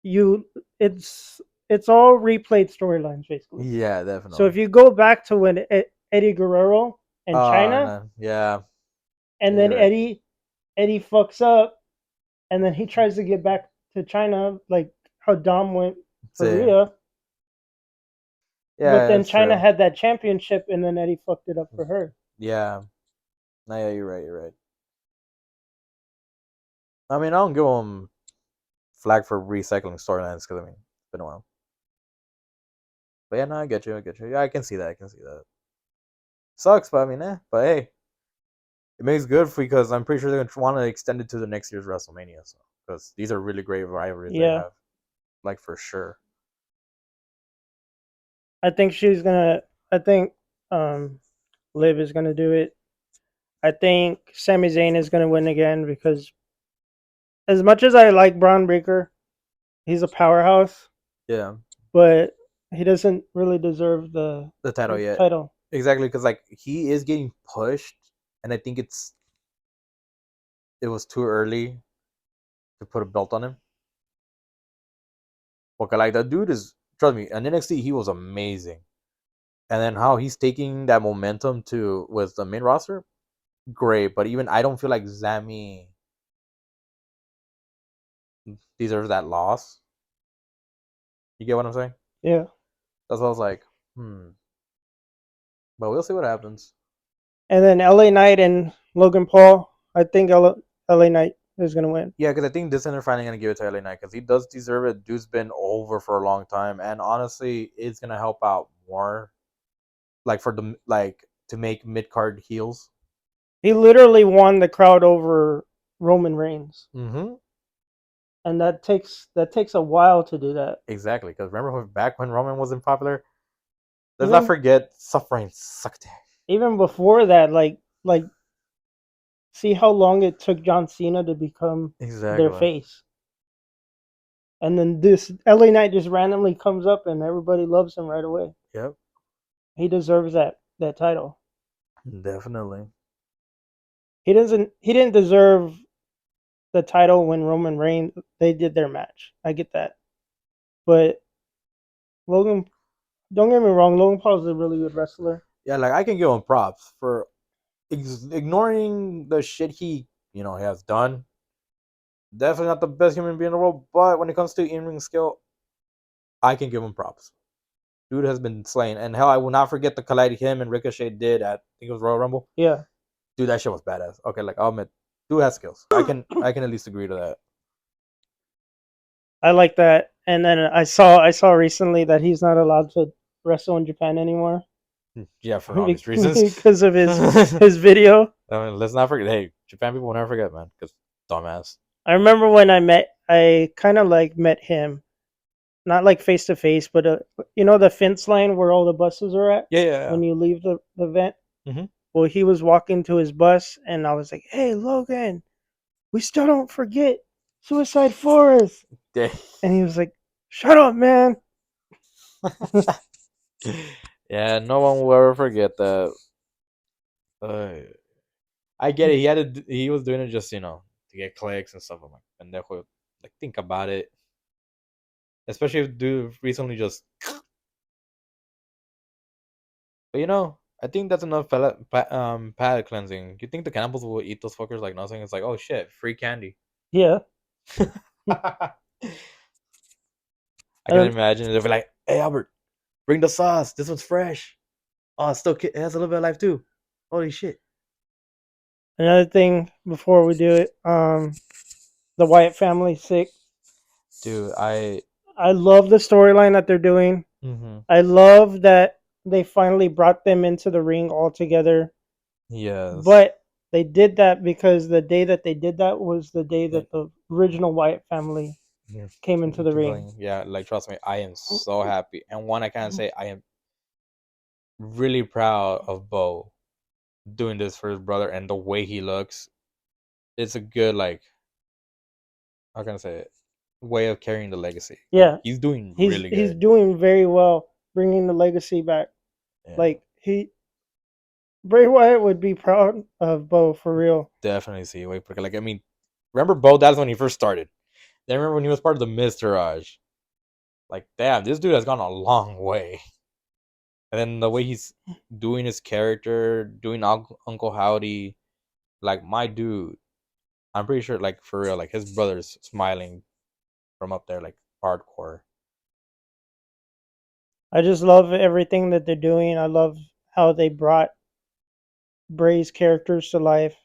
you it's all replayed storylines basically. Yeah, definitely. So if you go back to when Eddie Guerrero and China, no, yeah, and yeah, then you're right. Eddie fucks up, and then he tries to get back to China, like how Dom went for See, Rhea. But yeah, then that's China true. had that championship, and then Eddie fucked it up for her. Yeah, no, yeah, you're right. You're right. I mean, I don't give them flag for recycling storylines because I mean, it's been a while. But yeah, no, I get you. I get you. Yeah, I can see that. I can see that. Sucks, but I mean, But hey, it makes good because I'm pretty sure they're gonna want to extend it to the next year's WrestleMania. So because these are really great rivalries they Yeah, have, like for sure. I think she's gonna. I think um, Liv is gonna do it. I think Sami Zayn is gonna win again because as much as I like Braun Breaker, he's a powerhouse, Yeah, but he doesn't really deserve the title the yet. title. Exactly, because like he is getting pushed, and I think it was too early to put a belt on him. Okay, like that dude is, trust me, in NXT he was amazing, and then how he's taking that momentum to with the main roster, great. But even I don't feel like Zami deserves that loss. You get what I'm saying? Yeah, That's why I was like, but we'll see what happens. and then LA Knight and Logan Paul. I think LA Knight is gonna win. Yeah, because I think this time they're finally gonna give it to LA Knight because he does deserve it. Dude's been over for a long time, and honestly, it's gonna help out more, like for the like to make mid card heels. He literally won the crowd over Roman Reigns, Mm-hmm. and that takes a while to do that. Exactly, because remember back when Roman wasn't popular. Let's not Even forget suffering sucked. even before that, like see how long it took John Cena to become their Exactly. face. And then this LA Knight just randomly comes up and everybody loves him right away. Yep. He deserves that title. Definitely. He didn't deserve the title when Roman Reigns they did their match. I get that. But Logan, don't get me wrong, Logan Paul is a really good wrestler. Yeah, like I can give him props for ignoring the shit he has done. Definitely not the best human being in the world, but when it comes to in ring skill, I can give him props. Dude has been slain, and hell, I will not forget the collide him and Ricochet did at I think it was Royal Rumble. Yeah. Dude, that shit was badass. Okay, like I'll admit, dude has skills. I can at least agree to that. I like that. And then I saw recently that he's not allowed to wrestle in Japan anymore Yeah, for obvious reasons. because of I his video. mean, let's not forget. Hey, Japan people will never forget, man. Because dumbass. I remember when I kind of like met him, not like face to face, but the fence line where all the buses are at Yeah, yeah, when you leave the vent. yeah. Mm-hmm. Well, he was walking to his bus, and I was like, "Hey, Logan, we still don't forget Suicide Forest." Yeah. And he was like, "Shut up, man." Yeah, no one will ever forget that. Uh, I get it. He was doing it just to get clicks and stuff. I'm like, pendejo. Like, think about it. Especially if dude recently just. But I think that's enough palate cleansing. You think the cannibals will eat those fuckers like nothing? It's like, oh shit, free candy. Yeah. I can And imagine they'll be like, "Hey Albert, bring the sauce. This one's fresh. Oh, it has a little bit of life too. Holy shit, another thing before we do it, the Wyatt family sick. dude!" I love the storyline that they're doing. Mhm. I love that they finally brought them into the ring all together. Yes. But they did that because the day that they did that was the day Yeah. that the original Wyatt family Yeah. came into the ring. Yeah, like trust me, I am so happy. And one I can say I am really proud of Bo doing this for his brother and the way he looks. It's a good how can I say it? Way of carrying the legacy. Like Yeah, he's doing he's really he's good. doing very well bringing the legacy back. Yeah. Like Bray Wyatt would be proud of Bo for real. Definitely see way because I mean, remember Bo? That's when he first started. Then remember when he was part of the Miztourage. Like, damn, this dude has gone a long way. And then the way he's doing his character, doing Uncle Howdy, like my dude, I'm pretty sure, like for real, like his brother's smiling from up there, like hardcore. I just love everything that they're doing. I love how they brought Bray's characters to life.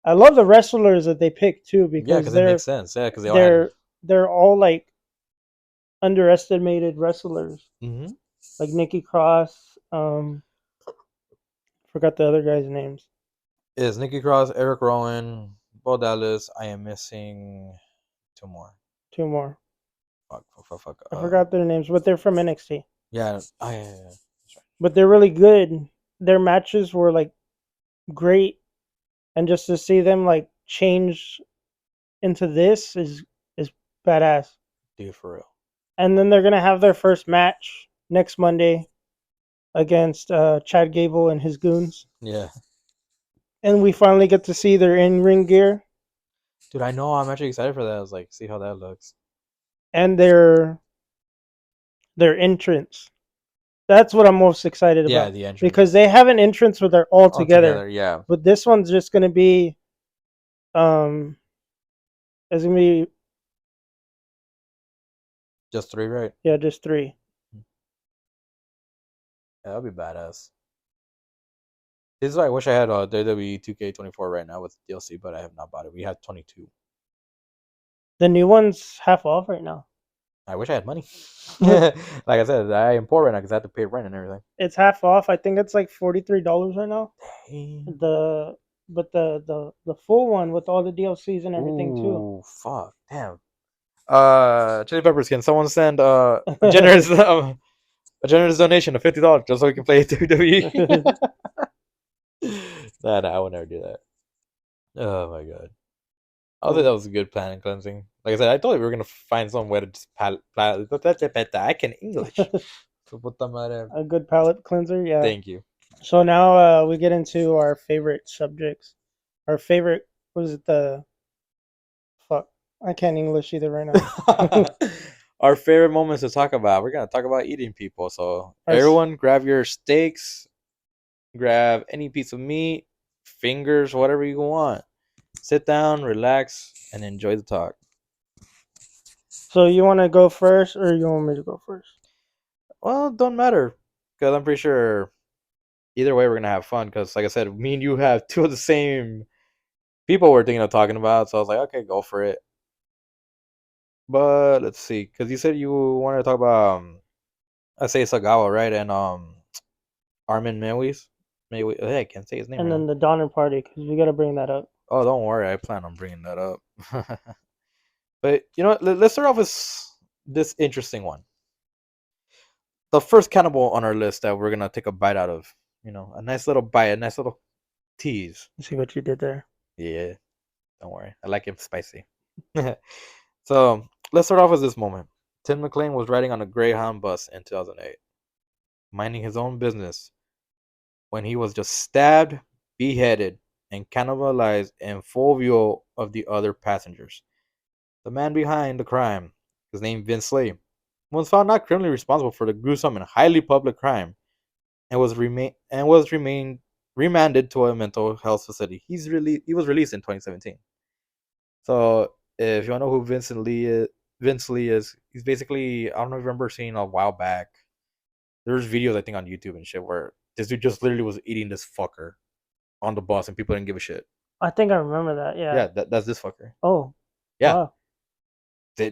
I love the wrestlers that they picked too Yeah, because because it they're makes sense. Yeah, because they all had. they're they're all like underestimated wrestlers, Mm-hmm. like Nikki Cross. Forgot the other guys' names. Is Nikki Cross, Eric Rowan, Bo Dallas. I am missing two more. Two more. Fuck, fuck, fuck, fuck. I forgot their names, but they're from NXT. Yeah, yeah, yeah. That's right. But they're really good. Their matches were like great, and just to see them like change into this is badass. Dude, for real. And then they're gonna have their first match next Monday against Chad Gable and his goons, Yeah. and we finally get to see their in-ring gear Dude, I know. I'm actually excited for that. I was like, see how that looks. and their entrance. That's what I'm most excited Yeah, about the because entrance. they have an entrance where they're all All together, together, yeah. but this one's just gonna be um, it's gonna be Just three, right? yeah, just three. Yeah, that'd be badass. This is why I wish I had WWE 2K24 right now with DLC, but I have not bought it. We have 22. The new one's half off right now. I wish I had money. Like I said, I am poor right now because I have to pay rent and everything. It's half off. I think it's like $43 right now. Damn. The but the full one with all the DLCs and everything too. Ooh, fuck. Damn. Chili Peppers, can someone send a generous a generous donation of $50 just so we can play WWE? Nah, I would never do that. Oh my god. I think that was a good planet cleansing. Like I said, I thought we were gonna find some way to just I can English. So puta madre. A good palate cleanser, yeah. Thank you. So now we get into our favorite subjects. Our favorite was it the fuck? I can't English either right now. Our favorite moments to talk about. We're gonna talk about eating people. So Our everyone, grab your steaks, grab any piece of meat, fingers, whatever you want. Sit down, relax, and enjoy the talk. So you want to go first, or you want me to go first? Well, it don't matter because I'm pretty sure either way we're gonna have fun. Because like I said, me and you have two of the same people we're thinking of talking about. So I was like, okay, go for it. But let's see, because you said you wanted to talk about I say Sagawa, right? And Armin Mewis. Maybe hey, I can't say his name And right now. then the Donner Party, because we got to bring that up. Oh, don't worry, I plan on bringing that up. But you know what? Let's start off with this interesting one. The first cannibal on our list that we're gonna take a bite out of. You know, a nice little bite, a nice little tease. You see what you did there? Yeah, don't worry, I like him spicy. So let's start off with this moment. Tim McLean was riding on a Greyhound bus in 2008, minding his own business, when he was just stabbed, beheaded, and cannibalized in full view of the other passengers. The man behind the crime, his name Vince Lee, was found not criminally responsible for the gruesome and highly public crime, and was remained remanded to a mental health facility. He was released in 2017. So if you want to know who Vince Lee is, he's basically, I don't know if you remember seeing a while back. There's videos I think on YouTube and shit where this dude just literally was eating this fucker on the bus and people didn't give a shit. I think I remember that. Yeah. Yeah, that's this fucker. Oh, Yeah, wow.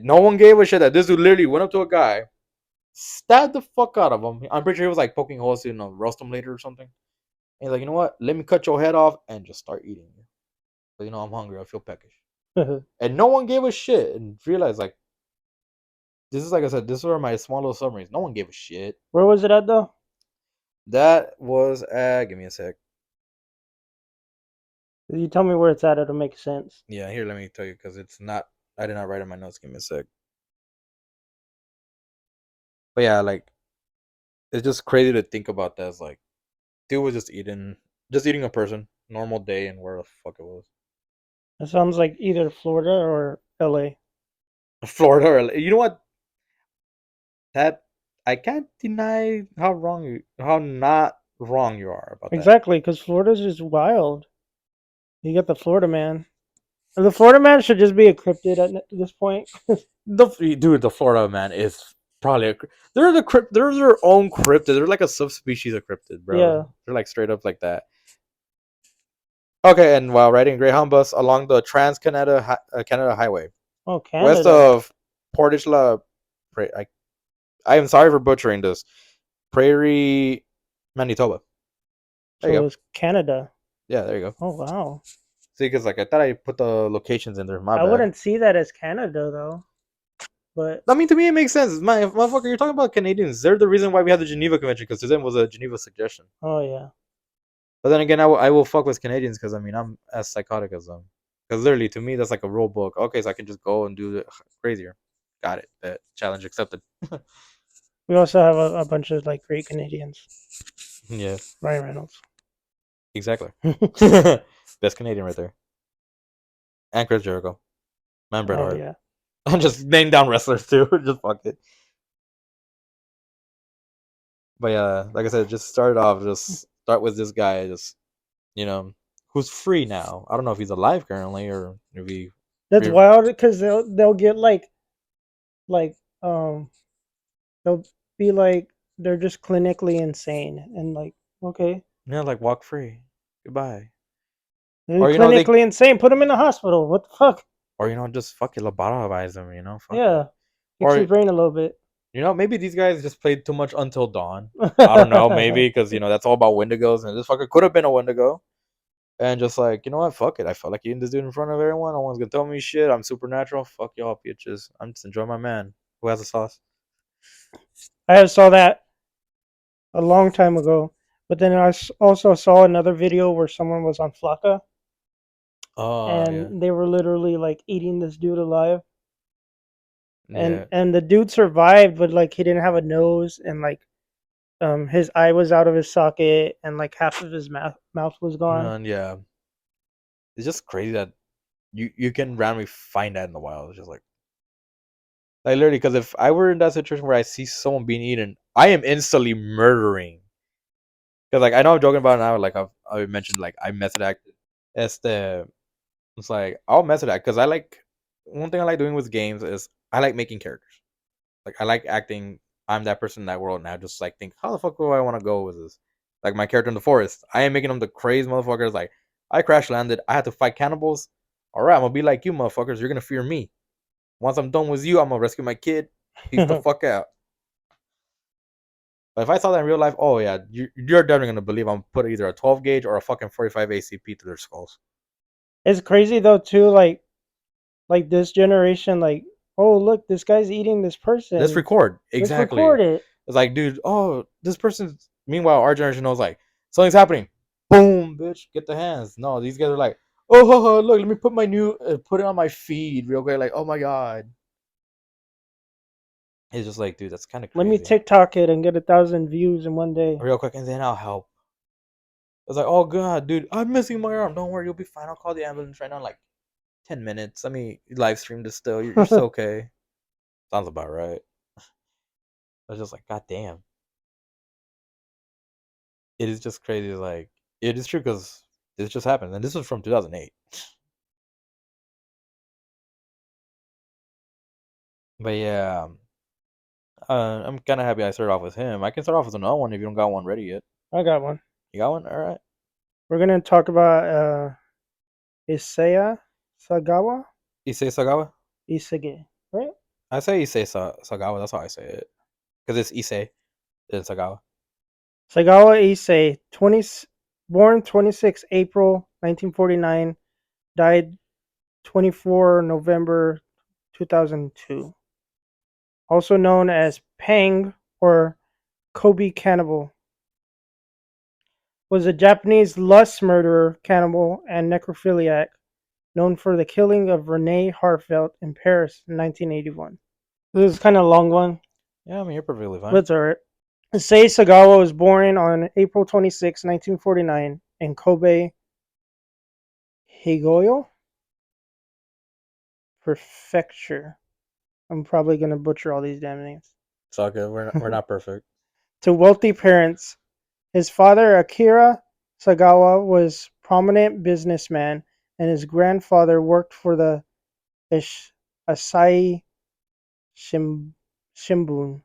no one gave a shit that this dude literally went up to a guy, stabbed the fuck out of him. I'm pretty sure he was like poking holes in roast him later or something. And he's like, you know what? Let me cut your head off and just start eating you. But you know, I'm hungry. I feel peckish. And no one gave a shit and realized like this is like I said, this were my small little submarines. No one gave a shit. Where was it at though? That was give me a sec. You tell me where it's at, it'll make sense. Yeah, here let me tell you because it's not. I did not write in my notes. Give me a sec. But yeah, like it's just crazy to think about that. As like, dude was just eating a person, normal day, and where the fuck it was. It sounds like either Florida or LA. Florida, or, you know what? That I can't deny how not wrong you are about that. Exactly, because Florida's just wild. You got the Florida man. And the Florida man should just be a cryptid at this point. The Florida man is probably they're their own cryptid. They're like a subspecies of cryptid, bro. Yeah. They're like straight up like that. Okay, and while riding a Greyhound bus along the Trans Canada Canada Highway, Oh, west Canada. of Portage La, I am sorry for butchering this, Prairie, Manitoba. There So you it go. was Canada. Yeah, there you go. Oh, wow. See, because like I thought I put the locations in there. My I bad. wouldn't see that as Canada, though. But, I mean, to me, it makes sense. My motherfucker, you're talking about Canadians. They're the reason why we have the Geneva Convention because to them was a Geneva suggestion. oh, yeah. But then again, I will fuck with Canadians because I mean I'm as psychotic as them. Because literally, to me, that's like a rule book. Okay, so I can just go and do it crazier. Got it. That challenge accepted. We also have a bunch of, like, great Canadians. Yeah, Ryan Reynolds. exactly. Best Canadian right there. And Chris Jericho. Man, Bret Oh, Hart. yeah. I'm just name down wrestlers too. Just fuck it. But yeah, like I said, just start with this guy. Just you know, who's free now. I don't know if he's alive currently or if he. That's wild because they'll get, like, um, they'll be like, they're just clinically insane. And, like, okay. Yeah, like walk free. Goodbye. They're Or you know they clinically insane. Put them in the hospital. What the fuck? or just fucking lobotomize them, fuck it. Yeah. Fix his Or brain a little bit. maybe these guys just played too much Until Dawn. I don't know, maybe because that's all about Wendigos, and this fucker could have been a Wendigo, and just like you know what, fuck it. I felt like eating this dude in front of everyone. No one's gonna tell me shit. I'm supernatural. Fuck y'all, bitches. I'm just enjoying my man who has a sauce. I saw that a long time ago. But then I also saw another video where someone was on Flocka Oh yeah, and they were literally like eating this dude alive. yeah. And the dude survived, but like he didn't have a nose and like his eye was out of his socket and like half of his mouth was gone. And yeah, it's just crazy that you can randomly find that in the wild. It's just like literally, because if I were in that situation where I see someone being eaten, I am instantly murdering. Because like I know I'm joking about it now. Like I mentioned, like I method act. It's like I'll method act because I like one thing I like doing with games is I like making characters. Like I like acting. I'm that person in that world, and I just like think, how the fuck do I want to go with this? Like my character in the forest, I am making them the crazy motherfuckers. Like I crash landed. I had to fight cannibals. All right, I'm gonna be like you, motherfuckers. You're gonna fear me. Once I'm done with you, I'm gonna rescue my kid. Peace the fuck out. But if I saw that in real life, oh yeah, you're definitely gonna believe I'm putting either a 12 gauge or a fucking 45 ACP through their skulls. It's crazy though too, like this generation, like, oh look, this guy's eating this Let's person. record. Let's Exactly. record it. It's like, dude, oh, this person's. Meanwhile, our generation knows like something's happening. Boom, bitch, get the hands. No, these guys are like, oh, look, let me put my new, put it on my feed real quick. Like, oh my god. It's just like, dude, that's kind of Let me crazy. TikTok it and get 1,000 views in one day. Real quick, and then I'll help. It's like, oh god, dude, I'm missing my arm. Don't worry, you'll be fine. I'll call the ambulance right now in like 10 minutes. Let me live stream this still. You're still okay. Sounds about right. I was just like, god damn. It is just crazy. Like, it is true because this just happened. And this was from 2008. But yeah, I'm kind of happy I started off with him. I can start off with another one if you don't got one ready yet. I got one. You got one? All right. We're gonna talk about Isaya Sagawa. Issei Sagawa? Isage, right? I say Issei Sagawa. That's how I say it. Because it's Issei. It's Sagawa. Sagawa Issei, born 26 April 1949, died 24 November 2002. Also known as Pang or Kobe Cannibal, was a Japanese lust murderer, cannibal, and necrophiliac known for the killing of Rene Hartfeld in Paris in 1981. This is kind of a long one. Yeah, I mean, you're perfectly fine. But it's alright. Issei Sagawa was born on April 26, 1949 in Kobe, Higoyo Prefecture. I'm probably going to butcher all these damn names. It's all good. We're not perfect. To wealthy parents. His father, Akira Sagawa, was a prominent businessman, and his grandfather worked for the Asahi Shimbun.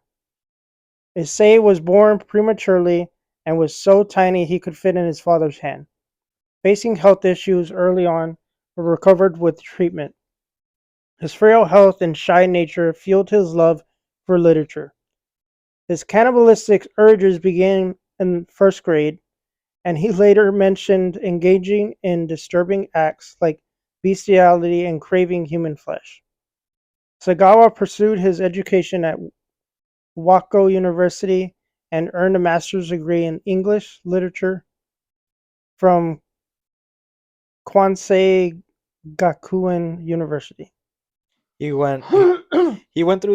Issei was born prematurely and was so tiny he could fit in his father's hand. Facing health issues early on, but recovered with treatment. His frail health and shy nature fueled his love for literature. His cannibalistic urges began in first grade, and he later mentioned engaging in disturbing acts like bestiality and craving human flesh. Sagawa pursued his education at Wako University and earned a master's degree in English literature from Kwansei Gakuen University. He went through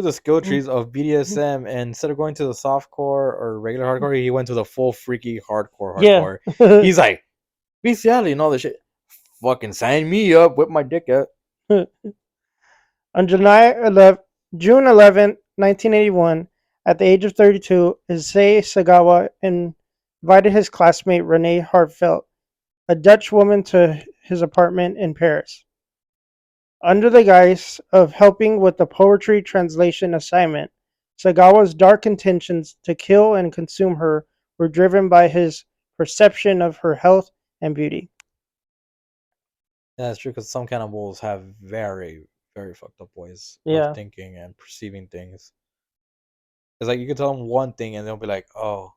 the skill trees of BDSM, and instead of going to the softcore or regular hardcore, he went to the full freaky hardcore. Yeah. He's like, bestiality and all this shit. Fucking sign me up, whip my dick out. On June 11, 1981, at the age of 32, Issei Sagawa invited his classmate Renee Hartfeld, a Dutch woman, to his apartment in Paris. Under the guise of helping with the poetry translation assignment, Sagawa's dark intentions to kill and consume her were driven by his perception of her health and beauty. Yeah, that's true, because some cannibals have very, very fucked up ways Yeah. of thinking and perceiving things. It's like you can tell them one thing and they'll be like, oh,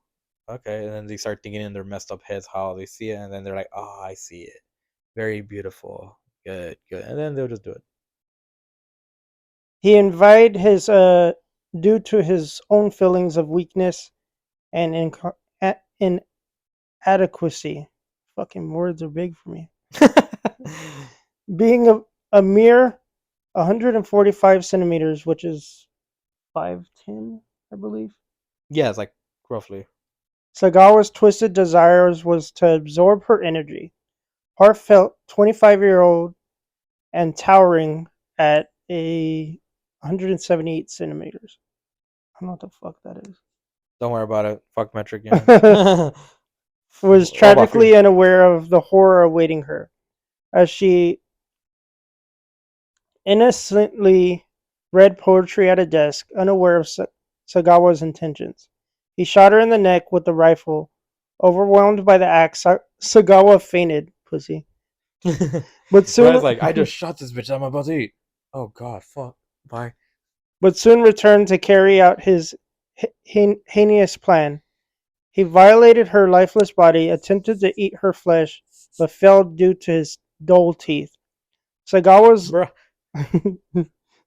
okay. And then they start thinking in their messed up heads how they see it. And then they're like, oh, I see it. Very beautiful. Good. And then they'll just do it. He invited his due to his own feelings of weakness and inadequacy. Fucking words are big for me. Being a mere 145 centimeters, which is 5'10", I believe. Yeah, it's like roughly. Sagawa's twisted desires was to absorb her energy. Heartfelt 25-year-old and towering at a 178 centimeters. I don't know what the fuck that is. Don't worry about it. Fuck metric again. Was tragically unaware of the horror awaiting her as she innocently read poetry at a desk, unaware of Sagawa's intentions. He shot her in the neck with the rifle. Overwhelmed by the act, Sagawa fainted. Pussy. But soon, like, I just shot this bitch. I'm about to eat. Oh god, fuck. Why? but soon returned to carry out his heinous plan. He violated her lifeless body, attempted to eat her flesh, but failed due to his dull teeth. Sagawa's Bruh.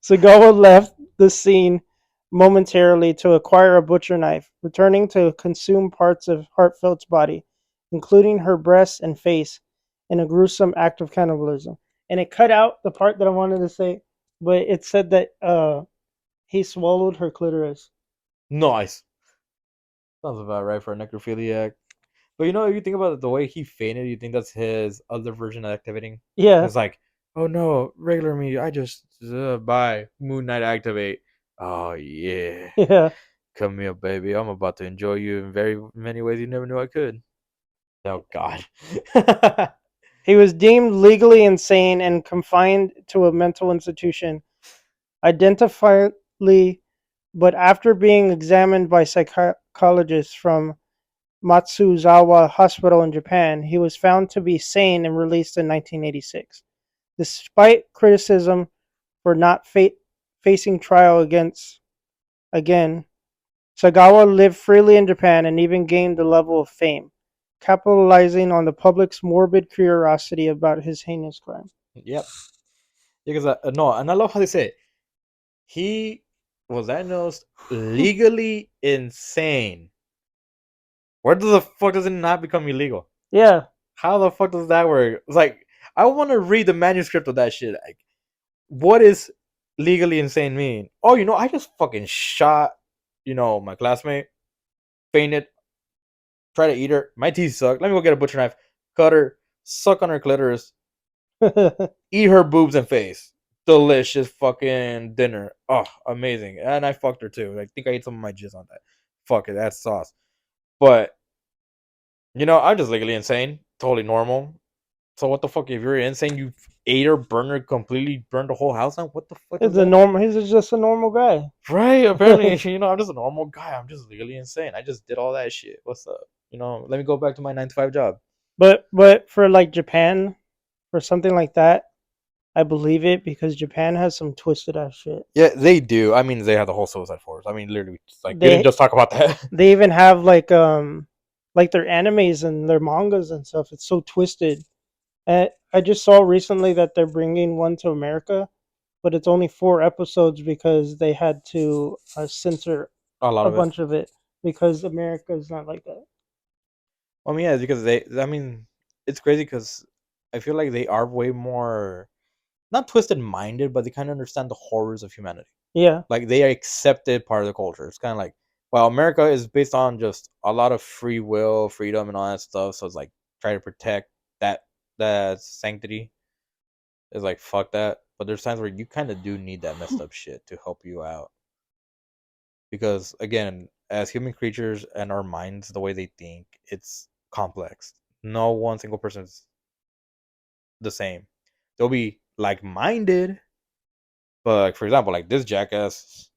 Sagawa left the scene momentarily to acquire a butcher knife, returning to consume parts of Hartfeld's body, including her breasts and face, in a gruesome act of cannibalism. And it cut out the part that I wanted to say, but it said that he swallowed her clitoris. Nice. Sounds about right for a necrophiliac. But you know, if you think about it, the way he fainted, you think that's his other version of activating. Yeah, It's like, oh no, regular me, I just bye. Moon Knight activate. Oh yeah, yeah. come here, baby. I'm about to enjoy you in very many ways you never knew I could. Oh God. He was deemed legally insane and confined to a mental institution, identifiably, but after being examined by psychologists from Matsuzawa Hospital in Japan, he was found to be sane and released in 1986. Despite criticism for not facing trial against again, Sagawa lived freely in Japan and even gained a level of fame, capitalizing on the public's morbid curiosity about his heinous crime. Yep. Because no, and I love how they say it. He was diagnosed legally insane. Where does the fuck does it not become illegal? Yeah, How the fuck does that work? It's like I want to read the manuscript of that shit. Like, what is legally insane mean? Oh, I just fucking shot, my classmate, fainted, try to eat her. My teeth suck. Let me go get a butcher knife, cut her, suck on her clitoris, eat her boobs and face. Delicious fucking dinner. Oh, amazing. And I fucked her too. I think I ate some of my jizz on that. Fuck it, that's sauce. But I'm just legally insane. Totally normal. So what the fuck? If you're insane, you ate her, burned her completely, burned the whole house down. What the fuck is it's a that? normal. He's just a normal guy. Right? Apparently, I'm just a normal guy. I'm just legally insane. I just did all that shit. What's up? Let me go back to my 9 to 5 job. But for like Japan, for something like that, I believe it because Japan has some twisted ass shit. Yeah, they do. I mean, they have the whole Suicide Force. I mean, literally, like we didn't They just talk about that. they even have like their animes and their mangas and stuff. It's so twisted. And I just saw recently that they're bringing one to America, but it's only 4 episodes because they had to censor A lot a of it. bunch of it because America is not like that. I mean, yeah, it's because they. I mean, it's crazy because I feel like they are way more not twisted minded, but they kind of understand the horrors of humanity. Yeah, Like they are accepted part of the culture. It's kind of like, well, America is based on just a lot of free will, freedom, and all that stuff. So it's like try to protect that sanctity. It's like fuck that. But there's times where you kind of do need that messed up shit to help you out. Because again, as human creatures and our minds, the way they think, it's complex. No one single person is the same. They'll be like minded, but like for example, like this jackass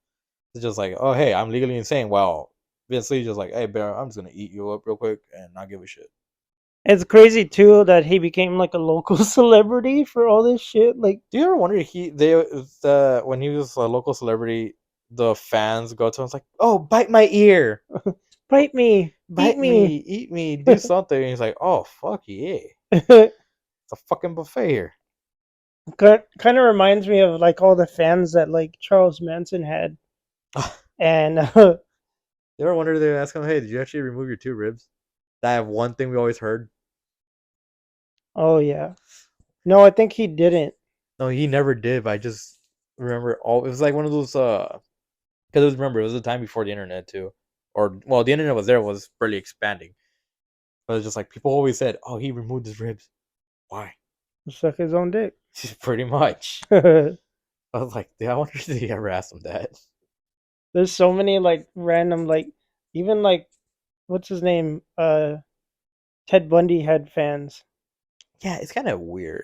is just like, oh hey, I'm legally insane. Well, Vince Lee's just like, hey bear, I'm just gonna eat you up real quick and not give a shit. it's crazy too that he became like a local celebrity for all this shit. Like, Do you ever wonder when he was a local celebrity, the fans go to him, it's like, oh bite my ear, bite me, eat bite me, me. eat me, do something. And he's like, oh fuck yeah, it's a fucking buffet here. Kind of reminds me of like all the fans that like Charles Manson had, and You ever wonder they ask him, hey, did you actually remove your 2 ribs? That have one thing we always heard. oh yeah, no, I think he didn't. No, he never did. But I just remember all. It was like one of those. Because remember it was the time before the internet too, or well, the internet was there, was barely expanding. But it's just like people always said, "Oh, he removed his ribs." Why? Suck his own dick. Pretty much. I was like, I wonder if he ever asked him that. There's so many like random like even like what's his name Ted Bundy had fans. Yeah, it's kind of weird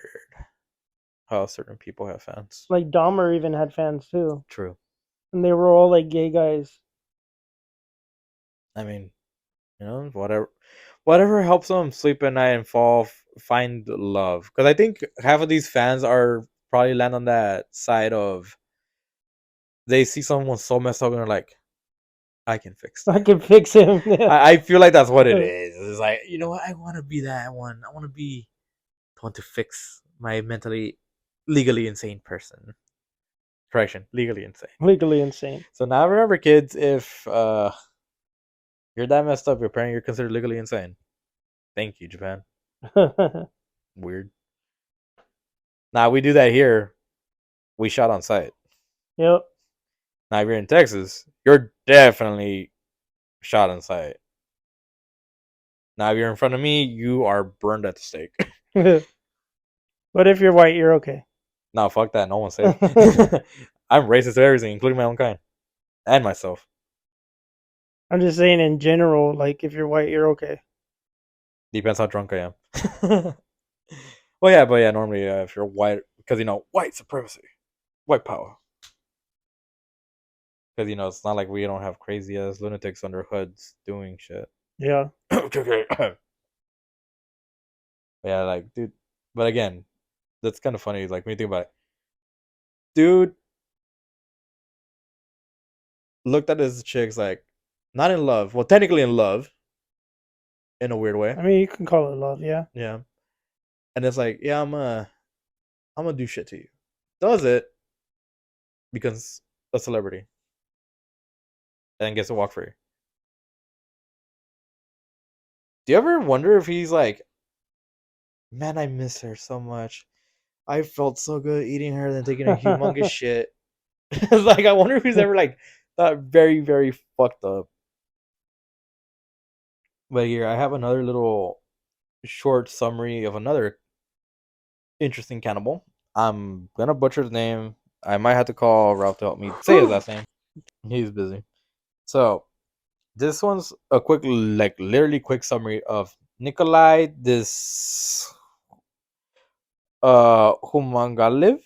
how certain people have fans. Like Dahmer even had fans too, True. and they were all like gay guys. I mean, whatever helps them sleep at night and find love. Because I think half of these fans are probably land on that side of they see someone so messed up and they're like, I can fix I that. can fix him. Yeah. I feel like that's what it is. It's like, you know what? I want to be that one. I want to be the one to fix my legally insane person. Correction, legally insane. Legally insane. So now remember, kids, if you're that messed up, apparently you're considered legally insane. Thank you, Japan. Weird. Now we do that here. We shot on site. Yep. Now if you're in Texas, you're definitely shot on site. Now if you're in front of me, you are burned at the stake. But if you're white, you're okay. No, fuck that. No one safe. I'm racist to everything, including my own kind and myself. I'm just saying in general, like if you're white, you're okay. Depends how drunk I am. Well, yeah, but yeah, normally if you're white, because white supremacy, white power. Because it's not like we don't have crazy ass lunatics under hoods doing shit. Yeah. Yeah, like, dude. But again, that's kind of funny. Like when you think about it, dude looked at his chicks like not in love. Well, technically in love, in a weird way. I mean, you can call it love, yeah. Yeah, and it's like, yeah, I'm gonna do shit to you. Does it becomes a celebrity and gets to walk free. Do you ever wonder if he's like, man, I miss her so much. I felt so good eating her than taking a humongous shit. It's like I wonder if he's ever like that very, very fucked up. But here I have another little short summary of another interesting cannibal. I'm gonna butcher his name. I might have to call Ralph to help me say his last name. He's busy. So this one's a quick, like literally quick summary of Nikolai this Humangaliv.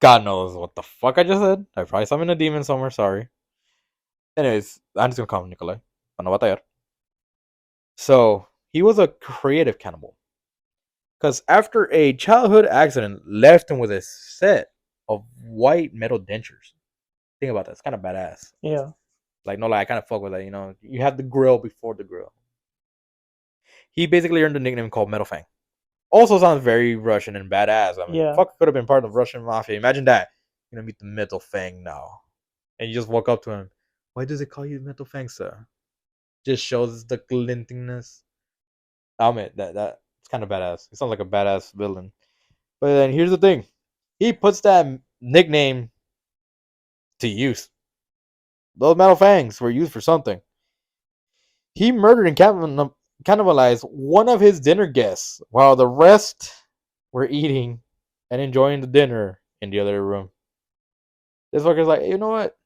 God knows what the fuck I just said. I probably summoned a demon somewhere, sorry. Anyways, I'm just gonna call him Nikolai. Para no batallar. So he was a creative cannibal. Because after a childhood accident left him with a set of white metal dentures. Think about that. It's kind of badass. Yeah. Like, no lie, I kind of fuck with that. You have the grill before the grill. He basically earned a nickname called Metal Fang. Also sounds very Russian and badass. I mean, Yeah. fuck could have been part of the Russian mafia. Imagine that. You're gonna meet the Metal Fang now. And you just walk up to him. Why does it call you Metal Fang, sir? Just shows the glintingness. I mean, that it's kind of badass. He sounds like a badass villain. But then here's the thing. He puts that nickname to use. Those Metal Fangs were used for something. He murdered and cannibalized one of his dinner guests while the rest were eating and enjoying the dinner in the other room. This fucker's like, you know what?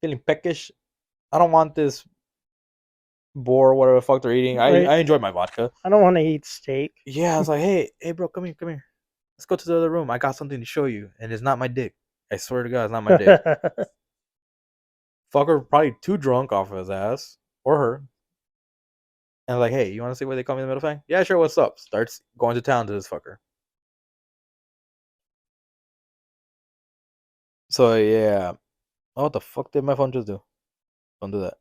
Feeling peckish. I don't want this boar, whatever the fuck they're eating. I enjoy my vodka. I don't want to eat steak. Yeah, I was like, hey, bro, come here. Let's go to the other room. I got something to show you, and it's not my dick. I swear to God, it's not my dick. Fucker probably too drunk off of his ass or her. And like, hey, you want to see why they call me the Middle Fang? Yeah, sure. What's up? Starts going to town to this fucker. So yeah. Oh, what the fuck did my phone just do? Don't do that.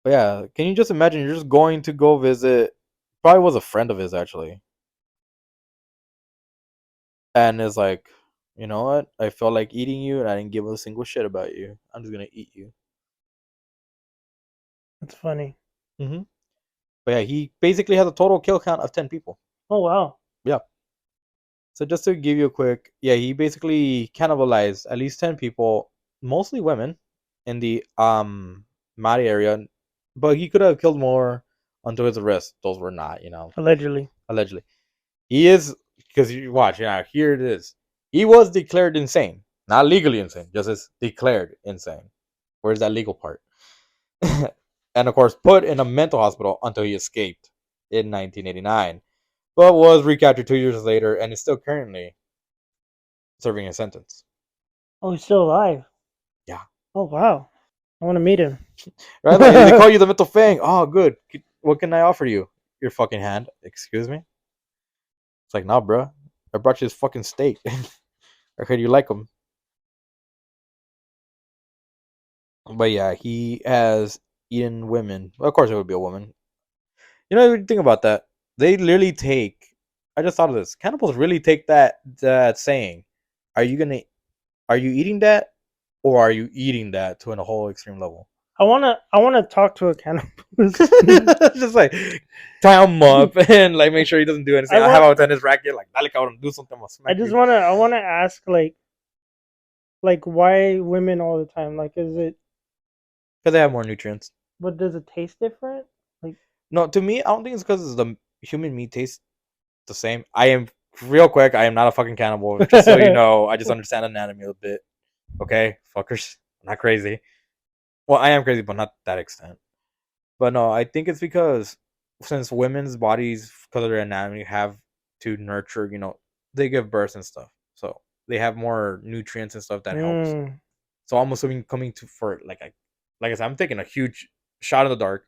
But yeah, can you just imagine you're just going to go visit? Probably was a friend of his actually, and is like, you know what? I felt like eating you, and I didn't give a single shit about you. I'm just gonna eat you. That's funny. Mm-hmm. But yeah, he basically has a total kill count of 10 people. Oh wow. Yeah. So just to give you a quick, yeah, he basically cannibalized at least 10 people, mostly women, in the Mari area, but he could have killed more until his arrest. Those were not, Allegedly. allegedly. He is, because you watch, here it is. He was declared insane, not legally insane, just as declared insane. Where's that legal part? And of course, put in a mental hospital until he escaped in 1989, but was recaptured 2 years later and is still currently serving a sentence. Oh, he's still alive. Yeah. Oh wow. I want to meet him. Right? Like, they call you the Mental Fang. Oh, good. What can I offer you? Your fucking hand. Excuse me? It's like, nah, bro. I brought you this fucking steak. I heard you like them. But yeah, he has eaten women. Well, of course, it would be a woman. You know, when you think about that, they literally take. I just thought of this. Cannibals really take that saying. Are you gonna? Are you eating that, or are you eating that to a whole extreme level? I wanna talk to a cannibalist. Just like tie him up and like make sure he doesn't do anything. I I have want out tennis racket. Like, dale cabrón, do something. I'll I smack just you. wanna ask like why women all the time? Like is it Because they have more nutrients. but does it taste different? Like No, to me, I don't think it's because the human meat tastes the same. I am real quick. I am not a fucking cannibal. Just so you know, I just understand anatomy a bit. Okay, fuckers, I'm not crazy. Well, I am crazy, but not that extent. But no, I think it's because since women's bodies, because of their anatomy, have to nurture. They give birth and stuff, so they have more nutrients and stuff that helps. mm, So I'm assuming coming to for like I said, I'm taking a huge shot in the dark.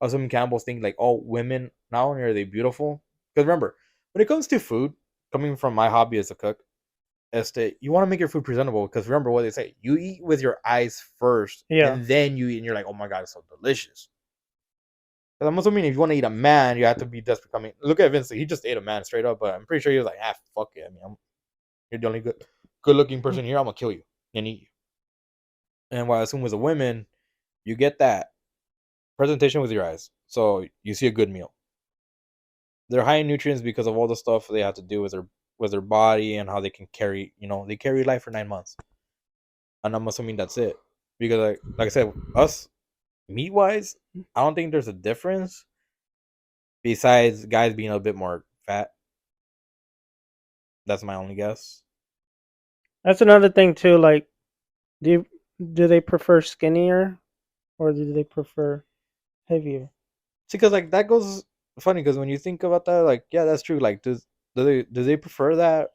Assuming cannibals think like, oh, women not only are they beautiful, because remember, when it comes to food, coming from my hobby as a cook, is that you want to make your food presentable. Because remember what they say, you eat with your eyes first, yeah. and then you eat, and you're like, oh my god, it's so delicious. Because I'm assuming if you want to eat a man, you have to be desperate. Coming, look at Vince, he just ate a man straight up, but I'm pretty sure he was like, fuck it. I mean, you're the only good looking person here. I'm gonna kill you and eat you. And what I assume was a women, you get that presentation with your eyes, so you see a good meal. They're high in nutrients because of all the stuff they have to do with their body and how they can carry. They carry life for 9 months, and I'm assuming that's it. Because like I said, us meat wise, I don't think there's a difference besides guys being a bit more fat. That's my only guess. That's another thing too. Like do you, do they prefer skinnier or do they prefer heavier? See, because like that goes funny because when you think about that, like yeah, that's true. Like, do they prefer that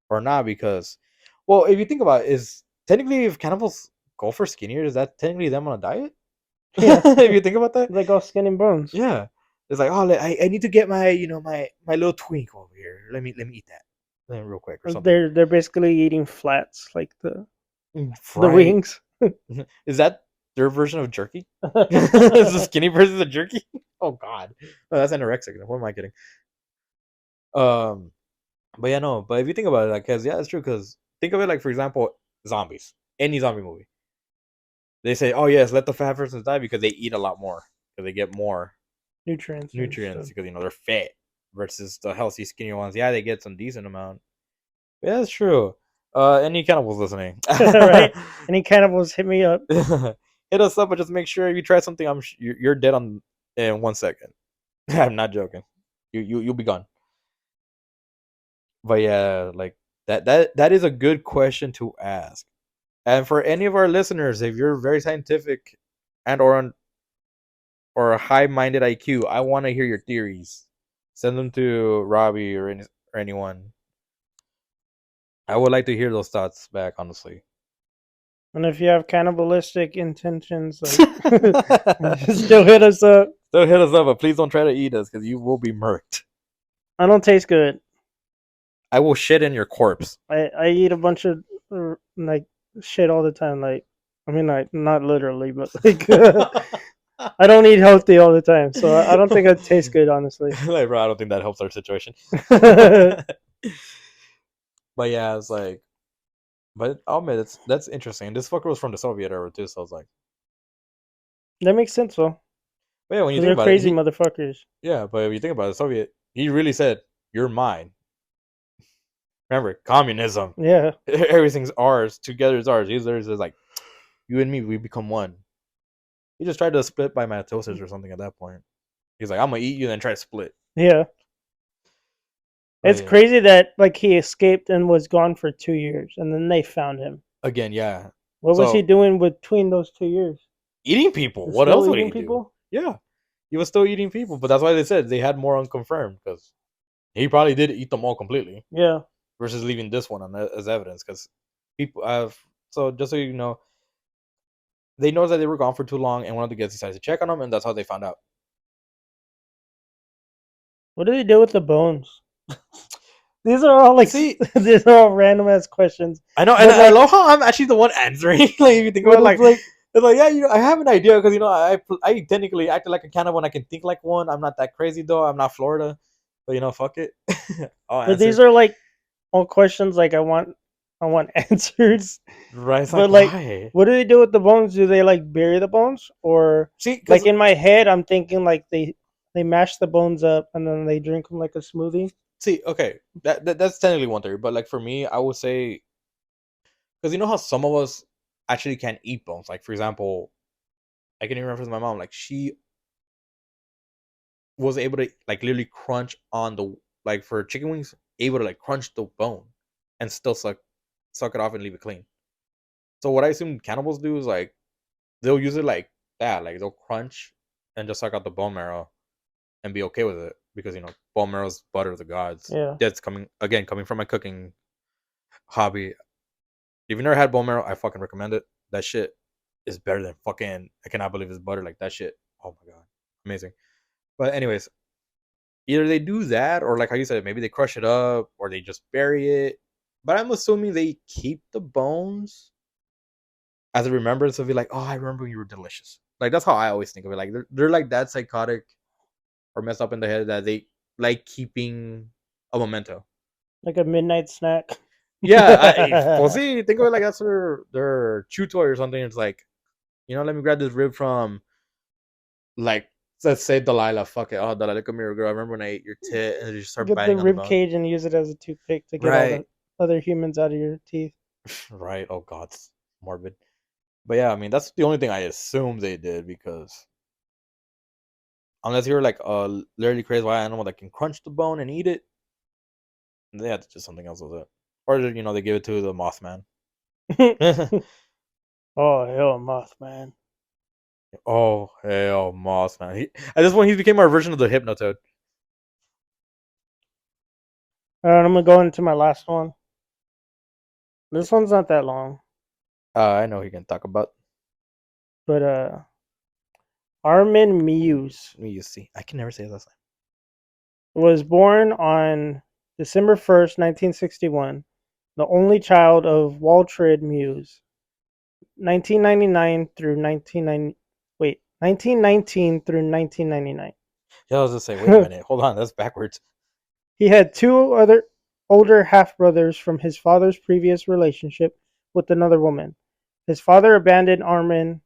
or not? Because, well, if you think about it, is technically if cannibals go for skinnier, is that technically them on a diet? Yeah. If you think about that, Like all skin and bones. yeah, it's like, oh, I need to get my my little twink over here. Let me eat that real quick or something. They're basically eating flats like the Right? wings. Is that their version of jerky? Is the skinny version of jerky? Oh God, oh, that's anorexic. What am I kidding? Um, but yeah, no. But if you think about it, like, cause yeah, it's true. Cause think of it like, for example, zombies. Any zombie movie, they say, oh yes, let the fat persons die because they eat a lot more because they get more Nutrients and nutrients stuff. because they're fat versus the healthy skinny ones. Yeah, they get some decent amount. Yeah, that's true. Any cannibals listening? Right? Any cannibals hit me up. Hit us up, but just make sure if you try something, you're dead on in 1 second. I'm not joking. You'll be gone. But yeah, like that is a good question to ask. And for any of our listeners, if you're very scientific and or a high-minded IQ, I want to hear your theories. Send them to Robbie or anyone. I would like to hear those thoughts back, honestly. And if you have cannibalistic intentions, like still hit us up. Still hit us up, but please don't try to eat us because you will be murked. I don't taste good. I will shit in your corpse. I eat a bunch of like shit all the time. Like I mean, like not literally, but like I don't eat healthy all the time, so I don't think it tastes good, honestly. Like, bro, I don't think that helps our situation. But yeah, it's like, but I'll admit that's interesting. This fucker was from the Soviet era too, so I was like, That makes sense, though. but yeah, when you Because think they're about it, crazy motherfuckers. yeah, but if you think about it, Soviet, he really said, "You're mine." Remember, communism. Yeah. Everything's ours. Together is ours. He's theirs is like, you and me, we become one. He just tried to split by mitosis or something at that point. He's like, I'm gonna eat you, then try to split. Yeah. But It's yeah, crazy that like he escaped and was gone for 2 years, and then they found him. again, yeah. What was he So doing between those 2 years? eating people. He's What else still would eating he do? people. Yeah, he was still eating people, but that's why they said they had more unconfirmed because he probably did eat them all completely Yeah. versus leaving this one on as evidence because people have. So just so you know, they noticed that they were gone for too long, and one of the guests decided to check on them, and that's how they found out. What do they do with the bones? These are all like See, these are all random ass questions. I know, and But I like, love how I'm actually the one answering. Like, if you think but about it, it's like, like it's like, yeah, I have an idea because I technically acted like a cannibal and I can think like one. I'm not that crazy though. I'm not Florida, but fuck it. I'll but answer. these are like all questions like I want answered. Right? It's But like, like, why? what do they do with the bones? Do they like bury the bones, or See, like because in my head, I'm thinking like they mash the bones up and then they drink them like a smoothie. see, okay, that's technically one theory, but like for me, I would say because you know how some of us actually can't eat bones. Like for example, I can even reference my mom. Like she was able to like literally crunch on the like for chicken wings, able to like crunch the bone and still suck it off and leave it clean. So what I assume cannibals do is like they'll use it like that, like they'll crunch and just suck out the bone marrow and be okay with it because bone marrow is butter of the gods. Yeah, That's coming from my cooking hobby. If you've never had bone marrow, I fucking recommend it. That shit is better than fucking. I cannot believe it's butter like that shit. Oh my god, amazing. But anyways, either they do that or like how you said, maybe they crush it up or they just bury it. But I'm assuming they keep the bones as a remembrance of it, like, oh, I remember when you were delicious. Like that's how I always think of it. Like they're like that psychotic or messed up in the head that they like keeping a memento. like a midnight snack. Yeah, well, see, think of it like that's their chew toy or something. It's like, let me grab this rib from like let's say Delilah. Fuck it, oh Delilah, come here, girl. I remember when I ate your tit, and they just start Get the biting on the rib bone. cage and use it as a toothpick to get all Right, the other humans out of your teeth. right. Oh god, it's morbid. But yeah, I mean that's the only thing I assume they did because unless you're like a literally crazy wild animal that can crunch the bone and eat it, they had to do something else with it, or they give it to the Mothman. Oh hell, Mothman! Oh hell, Mothman! At this point, he became our version of the Hypnotoad. All right, I'm gonna go into my last one. This one's not that long, I know he can talk about. but Armin Muse Let me see. I can never say his last was born on December 1st, 1961, the only child of Waltrid Muse, 1999 through 1990. Wait, 1919 through 1999. Yeah, I was just say, wait a minute, hold on, that's backwards. He had two other older half brothers from his father's previous relationship with another woman. His father abandoned Armin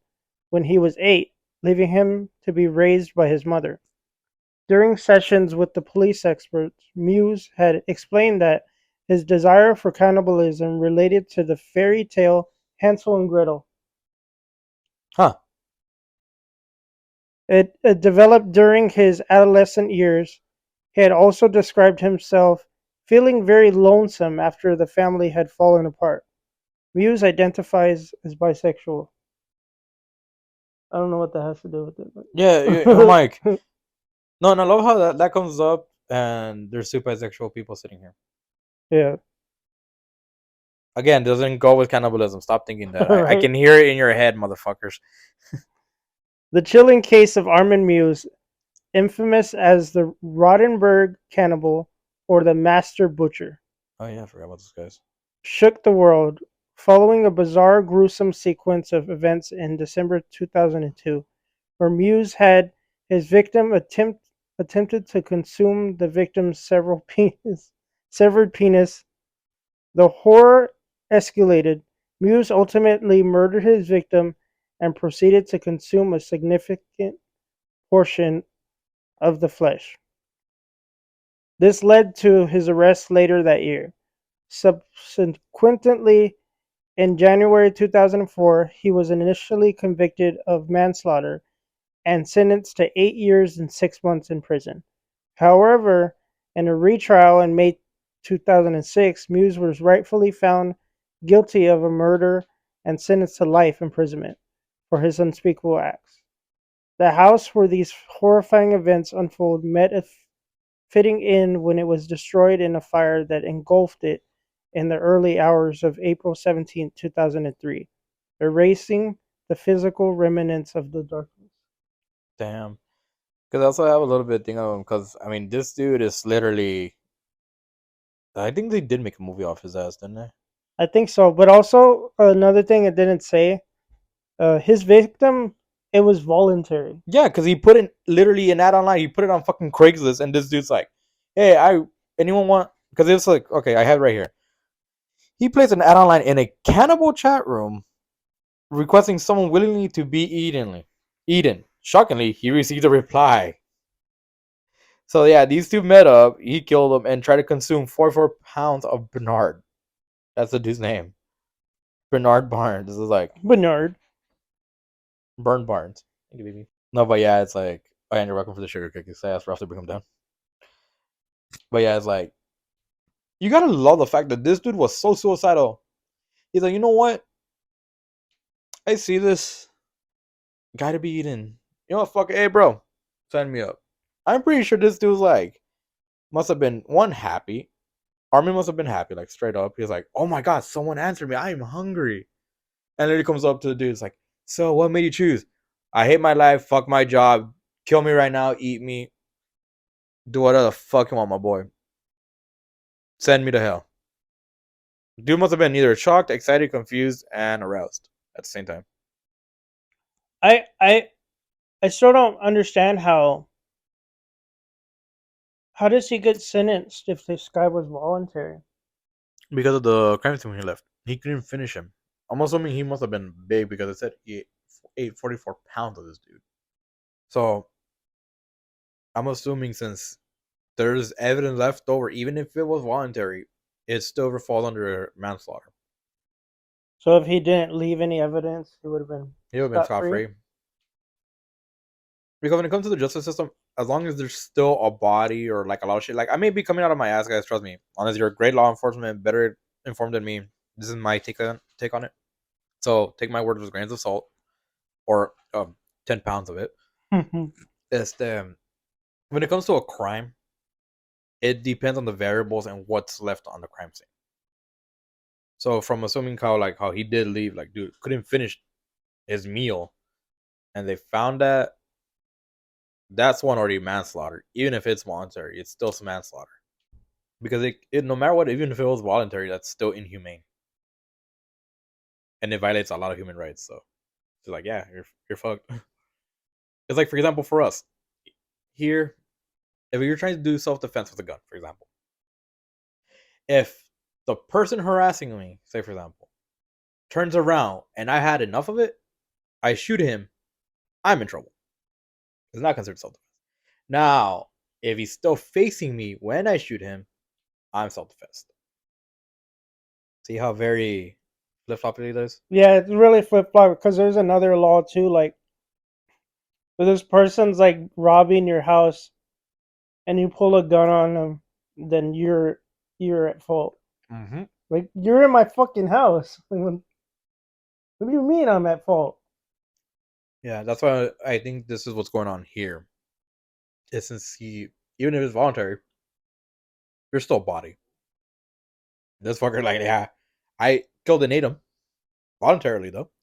when he was 8, leaving him to be raised by his mother. During sessions with the police experts, Muse had explained that his desire for cannibalism related to the fairy tale Hansel and Gretel. Huh? It developed during his adolescent years. He had also described himself feeling very lonesome after the family had fallen apart. Muse identifies as bisexual. I don't know what that has to do with it. Yeah, I'm But like, no, and I love how that comes up, and there's super bisexual people sitting here. yeah, Again, doesn't go with cannibalism. Stop thinking that. I right. can hear it in your head, motherfuckers. The chilling case of Armin Muse, infamous as the Rottenburg cannibal or the master butcher, Oh yeah, I forgot about those guys. shook the world following a bizarre, gruesome sequence of events in December 2002, where Muse had his victim attempted to consume the victim's severed penis. The horror escalated. Muse ultimately murdered his victim and proceeded to consume a significant portion of the flesh. This led to his arrest later that year. Subsequently, in January 2004, he was initially convicted of manslaughter and sentenced to 8 years and 6 months in prison. However, in a retrial in May 2006, Muse was rightfully found guilty of a murder and sentenced to life imprisonment for his unspeakable acts. The house where these horrifying events unfold met a fitting end when it was destroyed in a fire that engulfed it in the early hours of April 17, 2003, erasing the physical remnants of the darkness. Damn. Because I also have a little bit thing of him. Because I mean, this dude is literally I think they did make a movie off his ass, didn't they? I think so. But also another thing it didn't say, his victim, it was voluntary. Yeah, because he put in literally an ad online. He put it on fucking Craigslist, and this dude's like, "Hey, anyone want?" Because it's like, okay, I have it right here. He placed an ad online in a cannibal chat room, requesting someone willingly to be eaten. Shockingly, he received a reply. So yeah, these two met up. He killed them and tried to consume 44 pounds of Bernard. That's the dude's name. Bernard Barnes. This is like Bernard. Burn Barnes. Thank you, baby. No, but yeah, it's like, oh, and you're welcome for the sugar cookies. I asked Ralph to bring them down. But yeah, it's like, you gotta love the fact that this dude was so suicidal. He's like, you know what? I see this guy to be eating. You know what? Fuck it. Hey, bro, sign me up. I'm pretty sure this dude's like, must have been one happy. Armin must have been happy, like straight up. He's like, oh my god, someone answered me. I am hungry. And then he comes up to the dude. It's like, so what made you choose? I hate my life. Fuck my job. Kill me right now. Eat me. Do whatever the fuck you want, my boy. Send me to hell. Dude must have been either shocked, excited, confused, and aroused at the same time. I I I still don't understand how does he get sentenced if this guy was voluntary? Because of the crime scene when he left. He couldn't finish him. I'm assuming he must have been big because it said he ate 44 pounds of this dude. So I'm assuming since there's evidence left over, even if it was voluntary, it still would fall under manslaughter. So if he didn't leave any evidence, he would have been He would have been scot free. scot free. Because when it comes to the justice system, as long as there's still a body or like a lot of shit, like I may be coming out of my ass, guys. Trust me. Unless you're a great law enforcement, better informed than me, this is my take on it. So take my word with grains of salt, or 10 pounds of it. Is when it comes to a crime, it depends on the variables and what's left on the crime scene. So from assuming how he did leave, like dude couldn't finish his meal, and they found that that's one already manslaughter. Even if it's voluntary, it's still some manslaughter because it no matter what, even if it was voluntary, that's still inhumane, and it violates a lot of human rights. So it's like, yeah, you're fucked. It's like, for example, for us here, if you're trying to do self defense with a gun, for example, if the person harassing me, say for example, turns around and I had enough of it, I shoot him, I'm in trouble. It's not considered self defense. Now, if he's still facing me when I shoot him, I'm self defense. See how very flip floppy it is? Yeah, it's really flip flop because there's another law too. Like, if this person's like robbing your house and you pull a gun on them, then you're at fault. Mm-hmm. Like, you're in my fucking house. Like, what do you mean I'm at fault? Yeah, that's why I think this is what's going on here. Is since he, even if it's voluntary, you're still a body. This fucker, like, yeah, I killed and ate him voluntarily though. I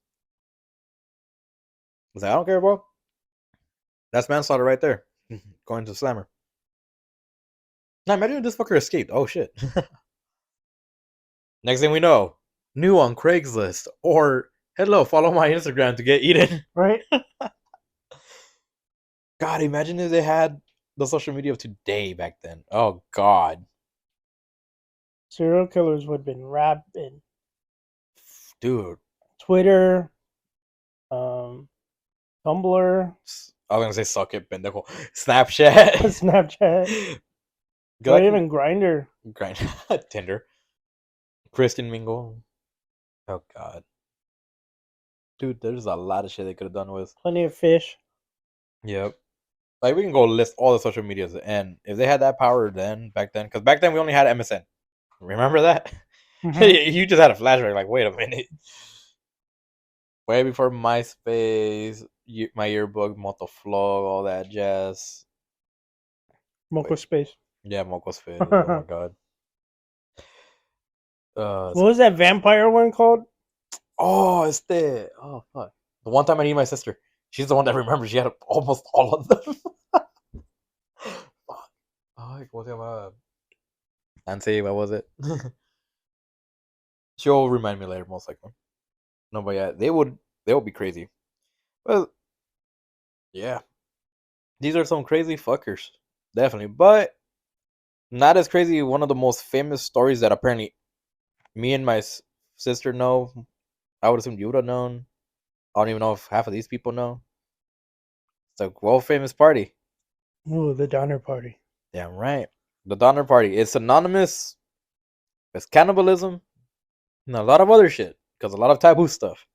was like, I don't care, bro. That's manslaughter right there. Going to slammer. Now imagine if this fucker escaped. Oh shit. Next thing we know, new on Craigslist or hello, follow my Instagram to get eaten. Right? God, imagine if they had the social media of today back then. Oh god, Serial killers would have been rabid. dude. Twitter, um, Tumblr, I was gonna say suck it, pendejo. Snapchat, Snapchat, Good or luck- even Grinder. grind, Tinder, Christian Mingle. Oh god, dude, there's a lot of shit they could have done with. Plenty of fish. Yep. Like we can go list all the social medias, and if they had that power then, back then, because back then we only had MSN. Remember that? Mhm. You just had a flashback. Like, wait a minute. Way before MySpace, my yearbook, Motoflog, all that jazz. Moco Space. Yeah, Mocos Fit. Oh my god. What was that vampire one called? Oh, it's the fuck. The one time I need my sister. She's the one that remembers. She had almost all of them. Fuck. Ay, ¿cómo se llama? Nancy, what was it? She'll remind me later, most likely. No, but yeah, they would be crazy. Well, yeah, these are some crazy fuckers, definitely. But not as crazy. One of the most famous stories that apparently me and my sister know. I would assume you would have known. I don't even know if half of these people know. It's a world famous party. Ooh, the Donner Party. Damn right. The Donner Party. It's anonymous. It's cannibalism and a lot of other shit. Because a lot of taboo stuff.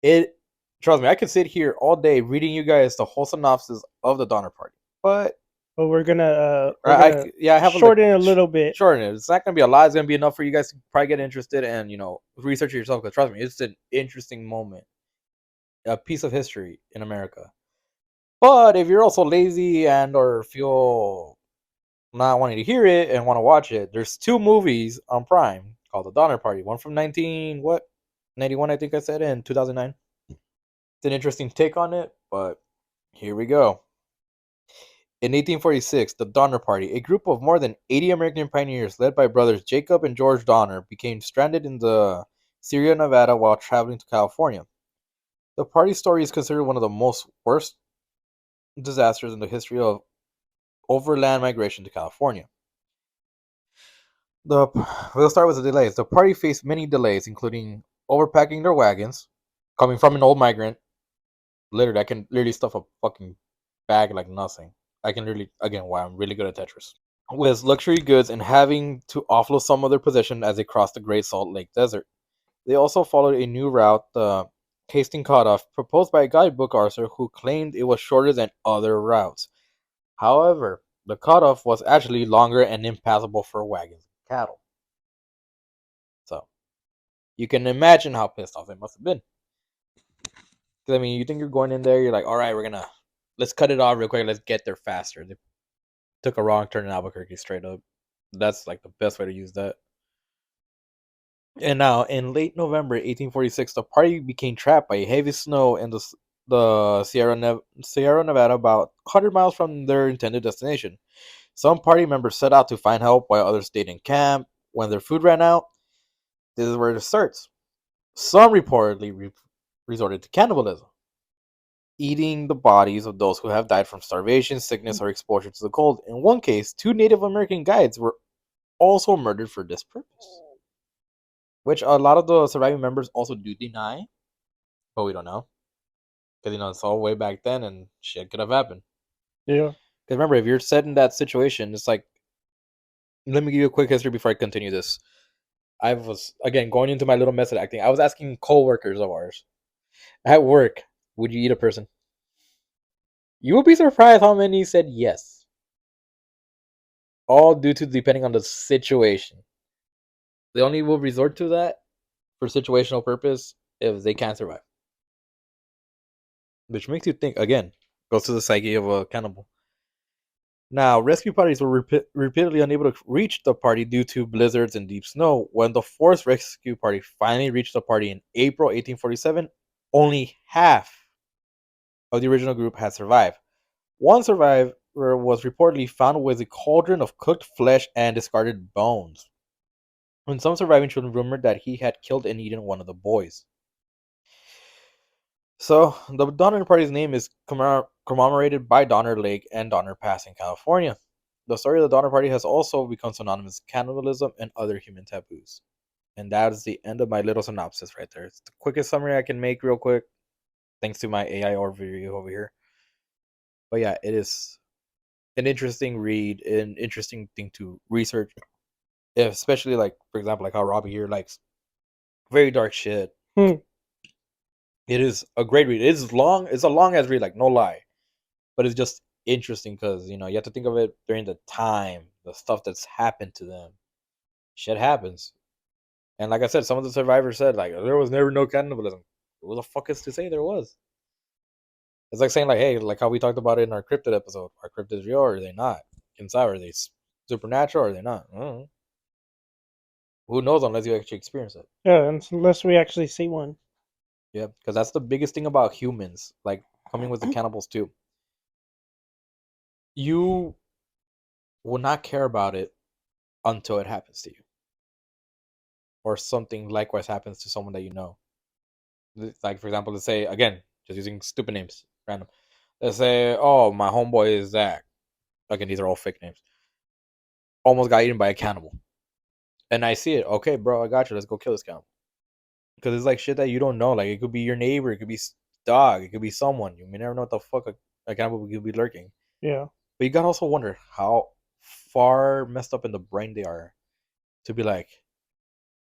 It trust me, I could sit here all day reading you guys the whole synopsis of the Donner Party. But But we're gonna yeah, I have a like shorten it a little bit. shorten it. It's not gonna be a lot. It's gonna be enough for you guys to probably get interested and research it yourself. Because trust me, it's an interesting moment, a piece of history in America. But if you're also lazy and or feel not wanting to hear it and want to watch it, there's two movies on Prime called The Donner Party. One from 91, I think I said, and 2009. It's an interesting take on it, but here we go. In 1846, the Donner Party, a group of more than 80 American pioneers led by brothers Jacob and George Donner, became stranded in the Sierra Nevada while traveling to California. The party story is considered one of the most worst disasters in the history of overland migration to California. We'll start with the delays. The party faced many delays, including overpacking their wagons. Coming from an old migrant, literally, I can literally stuff a fucking bag like nothing. I can literally, again, why I'm really good at Tetris. With luxury goods and having to offload some of their possession as they crossed the Great Salt Lake Desert. They also followed a new route, the Hastings Cutoff, proposed by a guidebook author who claimed it was shorter than other routes. However, the cutoff was actually longer and impassable for wagons and cattle. So you can imagine how pissed off they must have been. Because I mean, you think you're going in there, you're like, all right, let's cut it off real quick, let's get there faster. They took a wrong turn in Albuquerque straight up. That's like the best way to use that. And now, in late November 1846, the party became trapped by heavy snow in the Sierra Nevada, about 100 miles from their intended destination. Some party members set out to find help while others stayed in camp. When their food ran out, this is where it starts. Some reportedly resorted to cannibalism, eating the bodies of those who have died from starvation, sickness, or exposure to the cold. In one case, two Native American guides were also murdered for this purpose, which a lot of the surviving members also do deny, but we don't know. Because, it's all way back then and shit could have happened. Yeah. Because remember, if you're set in that situation, it's like, let me give you a quick history before I continue this. I was, again, going into my little method acting. I was asking co-workers of ours at work, would you eat a person? You will be surprised how many said yes. All due to depending on the situation. They only will resort to that for situational purpose if they can't survive. Which makes you think, again, goes to the psyche of a cannibal. Now, rescue parties were repeatedly unable to reach the party due to blizzards and deep snow. When the fourth rescue party finally reached the party in April 1847, only half of the original group had survived. One survivor was reportedly found with a cauldron of cooked flesh and discarded bones, and some surviving children rumored that he had killed and eaten one of the boys. So, the Donner Party's name is commemorated by Donner Lake and Donner Pass in California. The story of the Donner Party has also become synonymous with cannibalism and other human taboos. And that is the end of my little synopsis right there. It's the quickest summary I can make real quick, thanks to my AI overview over here. But yeah, it is an interesting read, an interesting thing to research, especially like, for example, like how Robbie here likes very dark shit. Hmm. It is a great read. It's long. It's a long as read, like no lie, but it's just interesting because you have to think of it during the time, the stuff that's happened to them. Shit happens, and like I said, some of the survivors said like there was never no cannibalism. Who the fuck is to say there was? It's like saying like, hey, like how we talked about it in our cryptid episode. Are cryptids real or are they not? Inside, are they supernatural or are they not? I don't know. Who knows unless you actually experience it. Yeah, unless we actually see one. Yeah, because that's the biggest thing about humans, like coming with the cannibals too. You will not care about it until it happens to you, or something likewise happens to someone that you know. Like for example, let's say again, just using stupid names, random. Let's say, oh, my homeboy is Zach. Again, these are all fake names. Almost got eaten by a cannibal, and I see it. Okay, bro, I got you. Let's go kill this cannibal. Because it's like shit that you don't know. Like it could be your neighbor, it could be dog, it could be someone. You may never know what the fuck a cannibal could be lurking. Yeah. But you gotta also wonder how far messed up in the brain they are to be like,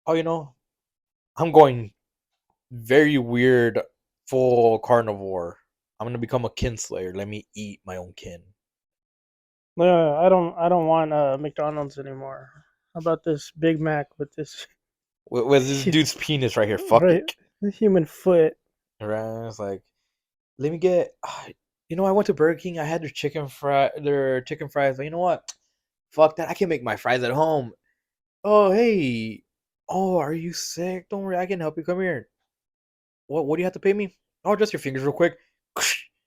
oh, I'm going very weird, full carnivore. I'm gonna become a kinslayer. Let me eat my own kin. I don't want McDonald's anymore. How about this Big Mac with this With this dude's penis right here. Fuck right it. human foot? Right? It's like, let me get. I went to Burger King. I had their chicken fries. But you know what? Fuck that. I can make my fries at home. Oh, hey. Oh, are you sick? Don't worry. I can help you. Come here. What do you have to pay me? Oh, just your fingers real quick.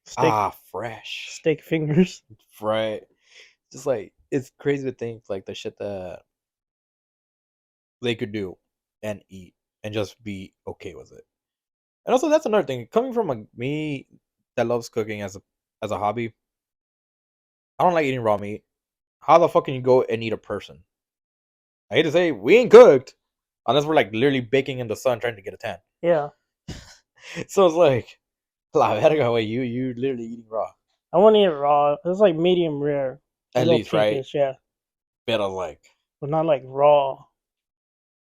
Steak Ah, fresh. steak fingers. Right. Just like, it's crazy to think like the shit that they could do and eat and just be okay with it. And also, that's another thing. Coming from me that loves cooking as a hobby, I don't like eating raw meat. How the fuck can you go and eat a person? I hate to say, we ain't cooked unless we're like literally baking in the sun trying to get a tan. Yeah. So it's like, la verga, way you literally eating raw. I want to eat it raw. It's like medium rare. A At little least, right? pinkish, yeah. But I was like, But not like raw.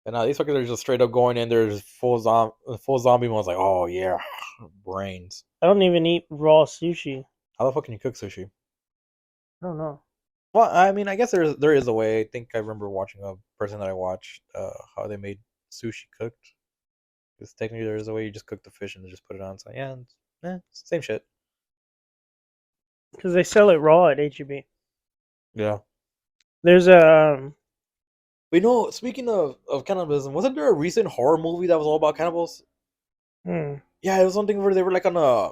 and now these fuckers are just straight up going in there full zombie mode. Like, oh yeah, brains. I don't even eat raw sushi. How the fuck can you cook sushi? I don't know. Well, I mean, I guess there is a way. I think I remember watching a person that I watched how they made sushi cooked. Because technically there is a way you just cook the fish and just put it on. So yeah, same shit. Because they sell it raw at HEB. Yeah. There's a But speaking of cannibalism, wasn't there a recent horror movie that was all about cannibals? hmm, Yeah, it was something where they were like on a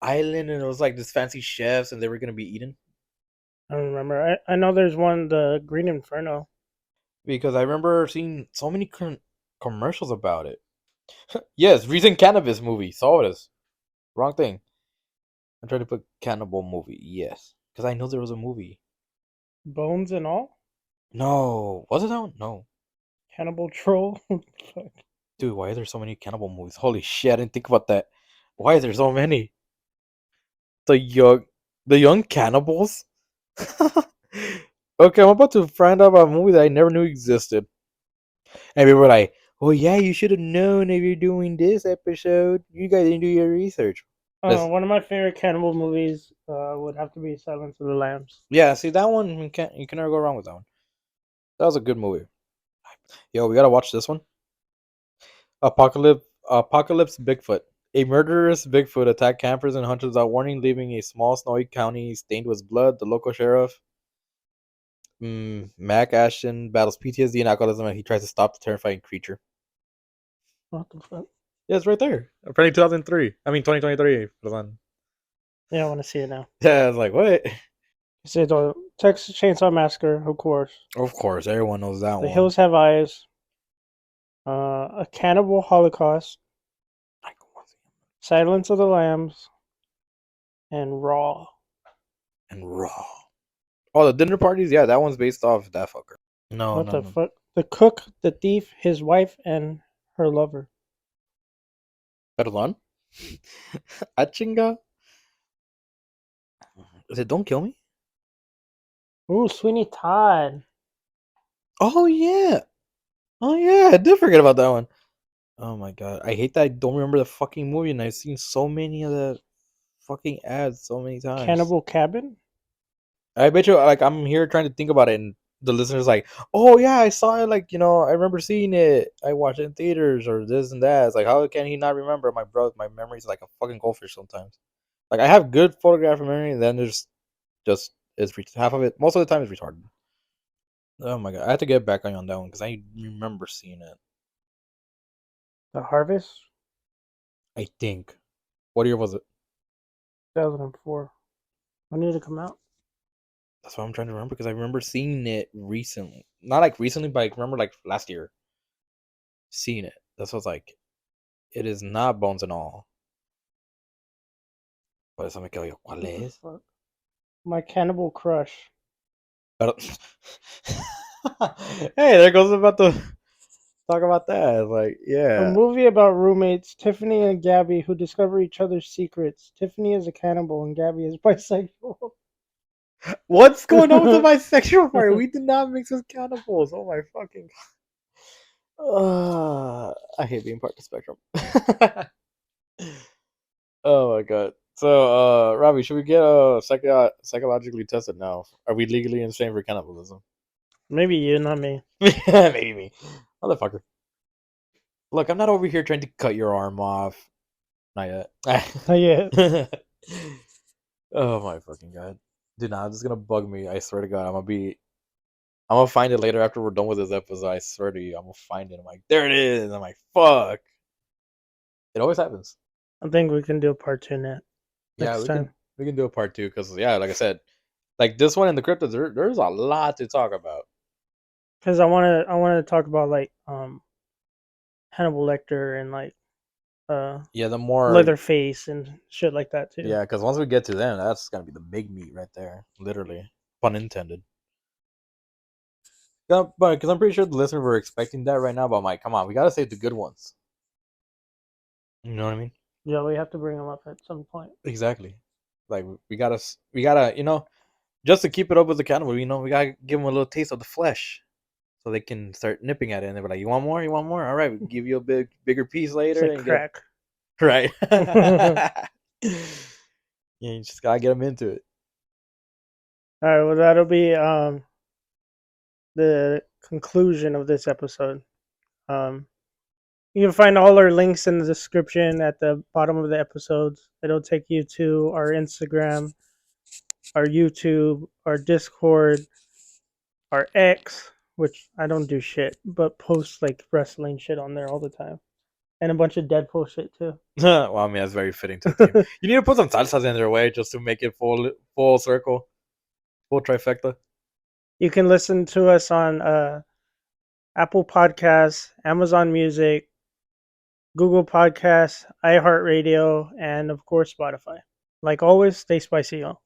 island and it was like this fancy chefs and they were gonna be eaten. I don't remember. I know there's one, the Green Inferno. Because I remember seeing so many commercials about it. Yes, recent cannabis movie. Saw it as wrong thing. I'm trying to put cannibal movie. Yes, because I know there was a movie. Bones and all? No, was it that one? No, Cannibal Troll? Fuck. dude. Why are there so many cannibal movies? Holy shit! I didn't think about that. Why is there so many? The young, the young cannibals. Okay, I'm about to find out about a movie that I never knew existed. And people were like, "Oh yeah, you should have known if you're doing this episode. You guys didn't do your research." Let's, One of my favorite cannibal movies would have to be Silence of the Lambs. yeah, see that one. You can never go wrong with that one. That was a good movie. Yo, we gotta watch this one. Apocalypse Bigfoot. A murderous Bigfoot attacked campers and hunters without warning, leaving a small snowy county stained with blood. The local sheriff, Mac Ashton, battles PTSD and alcoholism, and he tries to stop the terrifying creature. What the fuck? Yeah, it's right there. Apparently 2003. I mean 2023. Yeah, I want to see it now. Yeah, I was like, what? You say the Texas Chainsaw Massacre, of course. Of course, everyone knows that The one. Hills Have Eyes. A Cannibal Holocaust. Silence of the Lambs. And Raw. And Raw. Oh, the dinner parties? Yeah, that one's based off that fucker. No, What no, the no. fuck? The Cook, the Thief, his wife, and her lover. Perdón? Achinga? Is it Don't Kill Me? Ooh, Sweeney Todd. Oh, yeah. Oh, yeah. I did forget about that one. Oh, my God. I hate that I don't remember the fucking movie, and I've seen so many of the fucking ads so many times. Cannibal Cabin. I bet you, like, I'm here trying to think about it, and the listener's like, oh, yeah, I saw it. Like, I remember seeing it. I watched it in theaters or this and that. It's like, how can he not remember? My memory's like a fucking goldfish sometimes. Like, I have good photographic memory, and then there's just, half of it. Most of the time, it's retarded. Oh, my God. I have to get back on that one because I remember seeing it. The Harvest. I think. What year was it? 2004. When did it come out? That's what I'm trying to remember because I remember seeing it recently. Not like recently, but I remember like last year seeing it. That's what's like. It is not bones and all. Por eso me quedo yo, ¿cuál What the es? fuck? My Cannibal Crush. Pero... hey, there goes about to talk about that. Like, A yeah. movie about roommates, Tiffany and Gabby, who discover each other's secrets. Tiffany is a cannibal and Gabby is bisexual. What's going on with the bisexual part? We did not mix with cannibals. Oh my fucking. I hate being part of the spectrum. Oh my god. So, Robbie, should we get psychologically tested now? Are we legally insane for cannibalism? Maybe you, not me. Maybe me. Motherfucker. Look, I'm not over here trying to cut your arm off. Not yet. Not yet. Oh my fucking god. Dude, nah, this is gonna bug me. I swear to god, I'm gonna find it later after we're done with this episode. I swear to you, I'm gonna find it. I'm like, there it is. I'm like, fuck. It always happens. I think we can do a part 2 Yeah, next time. we can do a part 2 because yeah, like I said, like this one in the crypto, there's a lot to talk about. Because I want to talk about like Hannibal Lecter and like Yeah, the more Leatherface and shit like that too. yeah, because once we get to them, that's gonna be the big meat right there, literally, pun intended. Yeah, but because I'm pretty sure the listeners were expecting that right now, but I'm like, come on, we gotta save the good ones. You know what I mean? Yeah, we have to bring them up at some point. Exactly. Like we gotta, just to keep it up with the cannibal, we gotta give them a little taste of the flesh, so they can start nipping at it, and they're like, "You want more? You want more? All right, we'll give you a bigger piece It's later, like and get crack. right." All Yeah, you just gotta get them into it. right, well that'll be the conclusion of this episode. Um, you can find all our links in the description at the bottom of the episodes. It'll take you to our Instagram, our YouTube, our Discord, our X, which I don't do shit, but post like wrestling shit on there all the time, and a bunch of Deadpool shit too. Well, I mean, that's very fitting to the team. You need to put some salsas in their way just to make it full circle, full trifecta. You can listen to us on Apple Podcasts, Amazon Music, Google Podcasts, iHeartRadio, and of course Spotify. Like always, stay spicy, y'all.